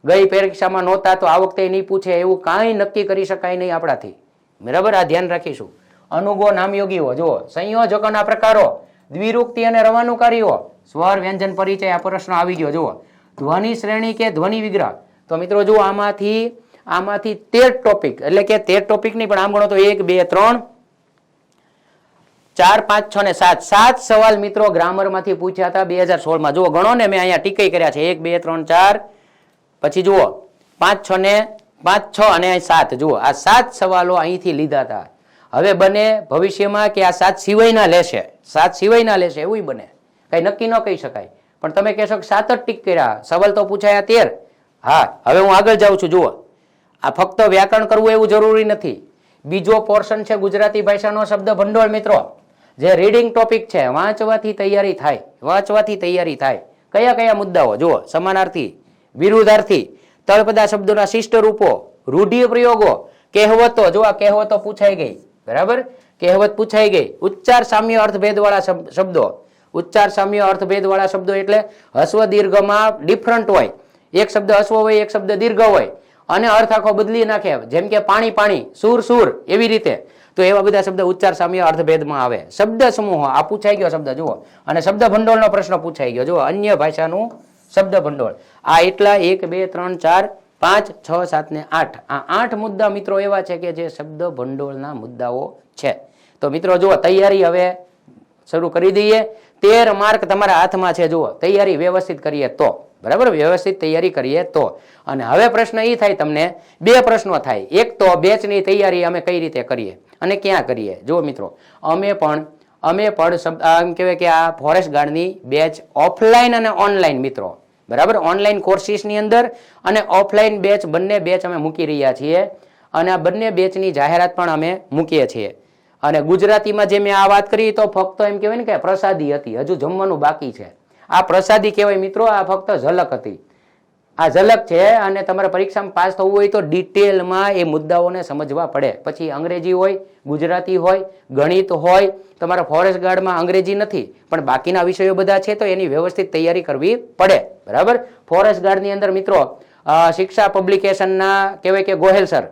ગઈ પરીક્ષામાં નહોતા તો આ વખતે નહીં પૂછે એવું કાંઈ નક્કી કરી શકાય નહીં આપણાથી. બરાબર, આ ધ્યાન રાખીશું. અનુગો, નામયોગીઓ. જુઓ, સંયોજકોના પ્રકારો, દ્વિરુક્તિ અને રવાનુકારીઓ, સ્વર, વ્યંજન, પરિચય, આ પ્રશ્ન આવી ગયો. જુઓ, ધ્વનિ શ્રેણી કે ધ્વનિ વિગ્રહ. તો મિત્રો જુઓ, આમાંથી 13 ટોપિક, એટલે કે 13 ટોપિક નહીં પણ આમ ગણો તો 1, 2, 3, 4, 5, 6 ને 7 સવાલ મિત્રો ગ્રામરમાંથી પૂછ્યા હતા 2016માં. જુઓ, ગણો ને, મેં અહીંયા ટીકાઈ કર્યા છે. 1, 2, 3, 4, પછી જુઓ 5, 6 અને 7. જુઓ, આ 7 સવાલો અહીંથી લીધા હતા. હવે બને ભવિષ્યમાં કે આ 7 સિવાયના લેશે, 7 સિવાયના લેશે એવું બને, કઈ નક્કી ન કહી શકાય. પણ તમે કહેશો કે 7 જ ટીક કર્યા, સવાલ તો પૂછાયા 13. હા, હવે હું આગળ જાઉં છું. જુઓ, આ ફક્ત વ્યાકરણ કરવું એવું જરૂરી નથી. બીજો પોર્શન છે ગુજરાતી ભાષાનો શબ્દ ભંડોળ મિત્રો, જે રીડિંગ ટોપિક છે. વાંચવાથી તૈયારી થાય, વાંચવાથી તૈયારી થાય. કયા કયા મુદ્દાઓ? જુઓ, સમાનાર્થી, વિરુદ્ધાર્થી, તળપદા શબ્દોના શિષ્ટ રૂપો, રૂઢિ પ્રયોગો, કહેવતો. જો આ કહેવતો પૂછાઈ ગઈ, બરાબર, કહેવત પૂછાઈ ગઈ. ઉચ્ચાર સામ્ય અર્થભેદ વાળા શબ્દો. ઉચ્ચાર સામ્ય અર્થભેદ વાળા શબ્દો એટલે હસ્વ દીર્ઘમાં ડિફરન્ટ હોય. એક શબ્દ હસ્વ હોય, એક શબ્દ દીર્ઘ હોય, અને અર્થ આખો બદલી નાખે. જેમ કે પાણી પાણી, સુર સુર, એવી રીતે. તો એવા બધા શબ્દ ઉચ્ચાર સામ્ય અર્થભેદમાં આવે. શબ્દ સમૂહ, આ પૂછાઈ ગયો શબ્દ. જુઓ, અને શબ્દ ભંડોળનો પ્રશ્ન પૂછાઈ ગયો. જુઓ, અન્ય ભાષાનું શબ્દ ભંડોળ. આ એટલા 1, 2, 3, 4, 5, 6, 7 ને 8. આ 8 મુદ્દા મિત્રો એવા છે કે જે શબ્દ ભંડોળના મુદ્દાઓ છે. તો મિત્રો જુઓ, તૈયારી હવે શરૂ કરી દઈએ. 13 માર્ક તમારા હાથમાં છે. જુઓ, તૈયારી વ્યવસ્થિત કરીએ તો, બરાબર, વ્યવસ્થિત તૈયારી કરીએ તો. અને હવે પ્રશ્ન એ થાય, તમને 2 પ્રશ્નો થાય. એક તો બેચની તૈયારી અમે કઈ રીતે કરીએ અને ક્યાં કરીએ. જુઓ મિત્રો, અમે પણ અમે પણ એમ કહેવાય કે આ ફોરેસ્ટ ગાર્ડની બેચ ઓફલાઈન અને ઓનલાઈન મિત્રો, બરાબર, ઓનલાઈન કોર્સિસની અંદર અને ઓફલાઈન બેચ બંને બેચ અમે મૂકી રહ્યા છીએ અને આ બંને બેચની જાહેરાત પણ અમે મૂકીએ છીએ. અને ગુજરાતીમાં જે મેં આ વાત કરી તો ફક્ત એમ કહેવાય ને કે પ્રસાદી હતી, હજુ જમવાનું બાકી છે. આ પ્રસાદી કહેવાય મિત્રો, આ ફક્ત ઝલક હતી. આ ઝલક છે અને તમારે પરીક્ષામાં પાસ થવું હોય તો ડિટેલમાં એ મુદ્દાઓને સમજવા પડે. પછી અંગ્રેજી હોય, ગુજરાતી હોય, ગણિત હોય. તમારા ફોરેસ્ટ ગાર્ડમાં અંગ્રેજી નથી પણ બાકીના વિષયો બધા છે તો એની વ્યવસ્થિત તૈયારી કરવી પડે, બરાબર. ફોરેસ્ટ ગાર્ડની અંદર મિત્રો શિક્ષા પબ્લિકેશનના કહેવાય કે ગોહેલ સર,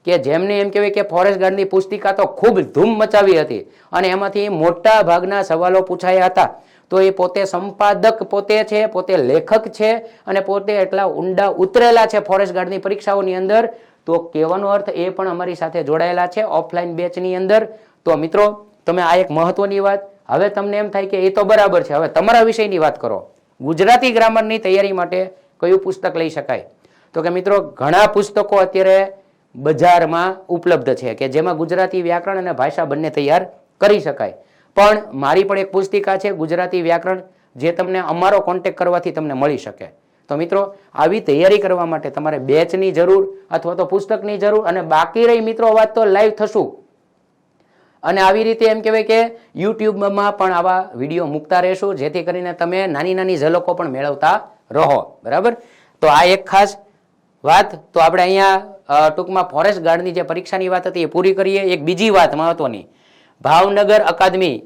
કે જેમને એમ કહેવાય કે ફોરેસ્ટ ગાર્ડની પુસ્તિકા તો ખૂબ ધૂમ મચાવી હતી અને એમાંથી મોટા ભાગના સવાલો પૂછાયા હતા. તો એ પોતે સંપાદક પોતે છે, પોતે લેખક છે અને પોતે એટલા ઊંડા ઉતરેલા છે ફોરેસ્ટ ગાર્ડની પરીક્ષાઓની અંદર. તો કહેવાનો અર્થ એ પણ અમારી સાથે જોડાયેલા છે ઓફલાઈન બેચની અંદર. તો મિત્રો તમે આ એક મહત્વની વાત. હવે તમને એમ થાય કે એ તો બરાબર છે, હવે તમારા વિષયની વાત કરો. ગુજરાતી ગ્રામરની તૈયારી માટે કયું પુસ્તક લઈ શકાય? તો કે મિત્રો ઘણા પુસ્તકો અત્યારે બજારમાં ઉપલબ્ધ છે કે જેમાં ગુજરાતી વ્યાકરણ અને ભાષા બંને તૈયાર કરી શકાય. પણ મારી પણ એક પુસ્તિકા છે ગુજરાતી વ્યાકરણ, જે તમને અમારો કોન્ટેક્ટ કરવાથી તમને મળી શકે. તો મિત્રો આવી તૈયારી કરવા માટે તમારે બેચની જરૂર અથવા તો પુસ્તકની જરૂર, અને બાકી રહી મિત્રો વાત તો લાઈવ થશું. અને આવી રીતે એમ કહેવાય કે યુટ્યુબમાં પણ આવા વિડીયો મૂકતા રહેશું જેથી કરીને તમે નાની નાની ઝલકો પણ મેળવતા રહો, બરાબર. તો આ એક ખાસ વાત. તો આપણે અહીંયા ટૂંકમાં ફોરેસ્ટ ગાર્ડની જે પરીક્ષાની વાત હતી એ પૂરી કરીએ. એક બીજી વાત મહત્વની, ભાવનગર અકાદમી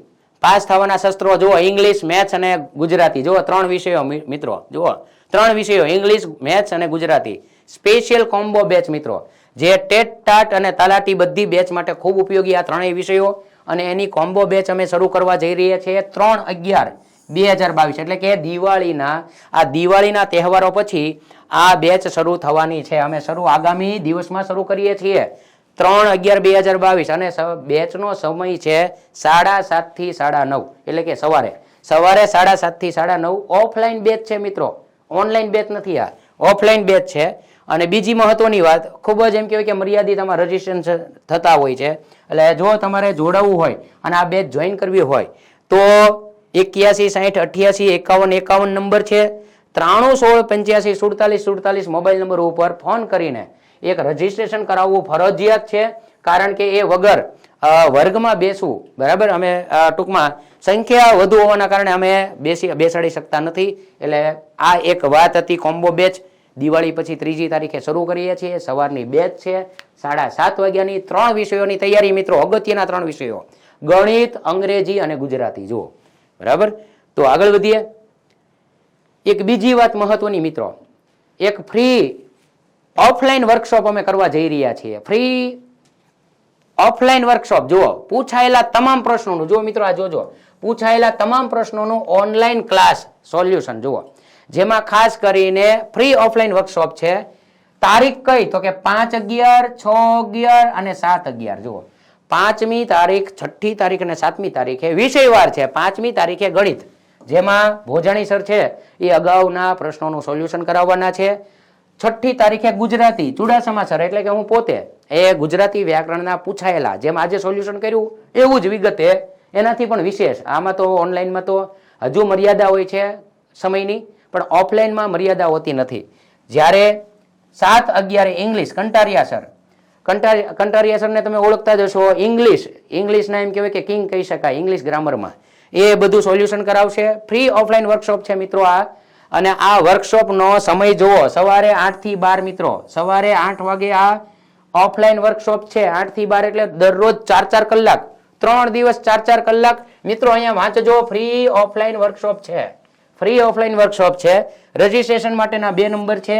પાસ થવાના શસ્ત્રો જુઓ, ઇંગ્લિશ, મેથ્સ અને ગુજરાતી. જુઓ 3 વિષયો મિત્રો, જુઓ 3 વિષયો, ઇંગ્લિશ, મેથ્સ અને ગુજરાતી. સ્પેશિયલ કોમ્બો બેચ મિત્રો, જે ટેટ ટાટ અને તલાટી બધી બેચ માટે ખૂબ ઉપયોગી આ 3 વિષયો. અને એની કોમ્બો બેચ અમે શરૂ કરવા જઈ રહ્યા છીએ 3/11/2022, એટલે કે દિવાળીના તહેવારો પછી આ બેચ શરૂ થવાની છે. અમે આગામી દિવસમાં શરૂ કરીએ છીએ 3/11/2022 અને બેચનો સમય છે 7:30 થી 9:30, એટલે કે સવારે 7:30 થી 9:30. ઓફલાઈન બેચ છે મિત્રો, ઓનલાઈન બેચ નથી, આ ઓફલાઈન બેચ છે. અને બીજી મહત્વની વાત, ખૂબ જ એમ કહેવાય કે મર્યાદિત આમાં રજીસ્ટ્રેશન થતા હોય છે. એટલે જો તમારે જોડાવવું હોય અને આ બેચ જોઈન કરવી હોય તો 81 60 88 51 51 નંબર છે, 93 16 85 47 47 મોબાઈલ નંબર ઉપર ફોન કરીને એક રજીસ્ટ્રેશન કરાવવું ફરજિયાત છે. કારણ કે એ વગર વર્ગમાં બેસવું, બરાબર, અમે ટૂંકમાં સંખ્યા વધુ હોવાના કારણે અમે બેસાડી શકતા નથી. એટલે આ એક વાત હતી. કોમ્બો બેચ દિવાળી પછી 3જી તારીખે શરૂ કરીએ છીએ. સવારની બેચ છે 7:30 વાગ્યાની. 3 વિષયોની તૈયારી મિત્રો, અગત્યના 3 વિષયો, ગણિત, અંગ્રેજી અને ગુજરાતી. જુઓ, બરાબર. તો આગળ વધીએ. એક બીજી વાત મહત્વની મિત્રો, એક ફ્રી ઓફલાઈન વર્કશોપ અમે કરવા જઈ રહ્યા છીએ. Free offline workshop. જુઓ, પૂછાયેલા તમામ પ્રશ્નોનું, જુઓ મિત્રો, આ જોજો, પૂછાયેલા તમામ પ્રશ્નોનું ઓનલાઈન ક્લાસ સોલ્યુશન. જુઓ, જેમાં ખાસ કરીને ફ્રી ઓફલાઈન વર્કશોપ છે. તારીખ કઈ? તો કે 5/11, 6/11 અને 7/11. જુઓ, 5મી તારીખ, 6ઠી તારીખ અને 7મી તારીખે વિષયવાર છે. 5મી તારીખે ગણિત, જેમાં ભોજાણી સર છે એ અગાઉના પ્રશ્નોનું સોલ્યુશન કરાવવાના છે. 6ઠી તારીખે ગુજરાતી, ચુડાસમા સર એટલે કે હું પોતે, એ ગુજરાતી વ્યાકરણના પૂછાયેલા જેમ આજે સોલ્યુશન કર્યું એવું જ વિગતે, એનાથી પણ વિશેષ. આમાં તો ઓનલાઈનમાં તો હજુ મર્યાદા હોય છે સમયની, પણ ઓફલાઈનમાં મર્યાદા હોતી નથી. જ્યારે 7/11 ઇંગ્લિશ, કંટારિયા સરને તમે ઓળખતા જશો. ઇંગ્લિશના એમ કહેવાય કે કિંગ કહી શકાય ઇંગ્લિશ ગ્રામરમાં. એ બધું સોલ્યુશન કરાવશે. ફ્રી ઓફલાઈન વર્કશોપ છે મિત્રો આ. અને આ વર્કશોપનો સમય જુઓ, સવારે 8 થી 12 મિત્રો, સવારે 8 વાગે આ ઓફલાઈન વર્કશોપ છે. 8 થી 12 એટલે દરરોજ 4 કલાક, 3 દિવસ 4 કલાક. મિત્રો અહીંયા વાંચજો, ફ્રી ઓફલાઈન વર્કશોપ છે. ફ્રી ઓફલાઈન વર્કશોપ છે. રજીસ્ટ્રેશન માટેના 2 નંબર છે.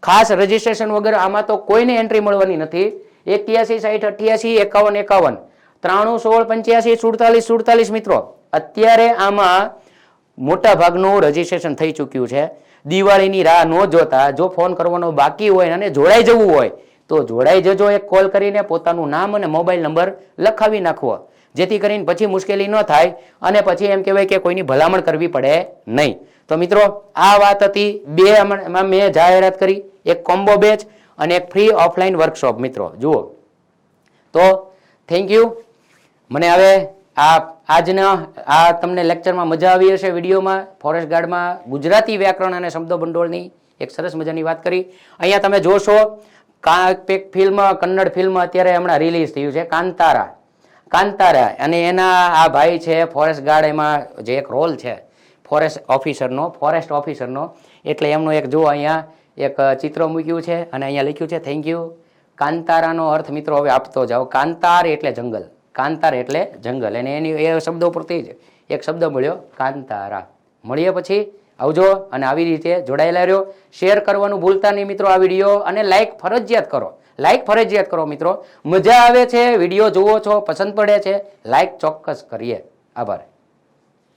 ખાસ રજીસ્ટ્રેશન વગર આમાં તો કોઈને એન્ટ્રી મળવાની નથી. 81 60 88 51 51, 93 16 85 47 47 મિત્રો. અત્યારે આમાં મોટા ભાગનું રજીસ્ટ્રેશન થઈ ચૂક્યું છે. દિવાળીની રાહ ન જોતા જો ફોન કરવાનો બાકી હોય અને જોડાઈ જવું હોય તો જોડાઈ જજો. એક કોલ કરીને પોતાનું નામ અને મોબાઈલ નંબર લખાવી નાખવો, જેથી કરીને પછી મુશ્કેલી ન થાય અને પછી એમ કહેવાય કે કોઈની ભલામણ કરવી પડે નહીં. તો મિત્રો આ વાત હતી. 2 મેં જાહેરાત કરી, એક કોમ્બો બેચ અને એક ફ્રી ઓફલાઈન વર્કશોપ. મિત્રો જુઓ, તો થેન્ક યુ. મને હવે આજના આ તમને લેક્ચરમાં મજા આવી હશે. વિડીયોમાં ફોરેસ્ટ ગાર્ડમાં ગુજરાતી વ્યાકરણ અને શબ્દો ભંડોળની એક સરસ મજાની વાત કરી. અહીંયા તમે જોશો એક ફિલ્મ, કન્નડ ફિલ્મ અત્યારે હમણાં રિલીઝ થયું છે, કાંતારા, અને એના આ ભાઈ છે ફોરેસ્ટ ગાર્ડ, એમાં જે એક રોલ છે ફોરેસ્ટ ઓફિસરનો, એટલે એમનો એક જો અહીંયા એક ચિત્ર મૂક્યું છે અને અહીંયા લખ્યું છે થેન્ક યુ. કાંતારાનો અર્થ મિત્રો હવે આપતો જાઓ. કાંતાર એટલે જંગલ, અને એની એ શબ્દો પરથી જ એક શબ્દ મળ્યો કાંતારા. મળીએ પછી, આવજો, અને આવી રીતે જોડાયેલા રહ્યો. શેર કરવાનું ભૂલતા નહીં મિત્રો આ વિડીયો, અને લાઈક ફરજિયાત કરો મિત્રો. મજા આવે છે, વિડીયો જુઓ છો, પસંદ પડે છે, લાઈક ચોક્કસ કરીએ. આભાર.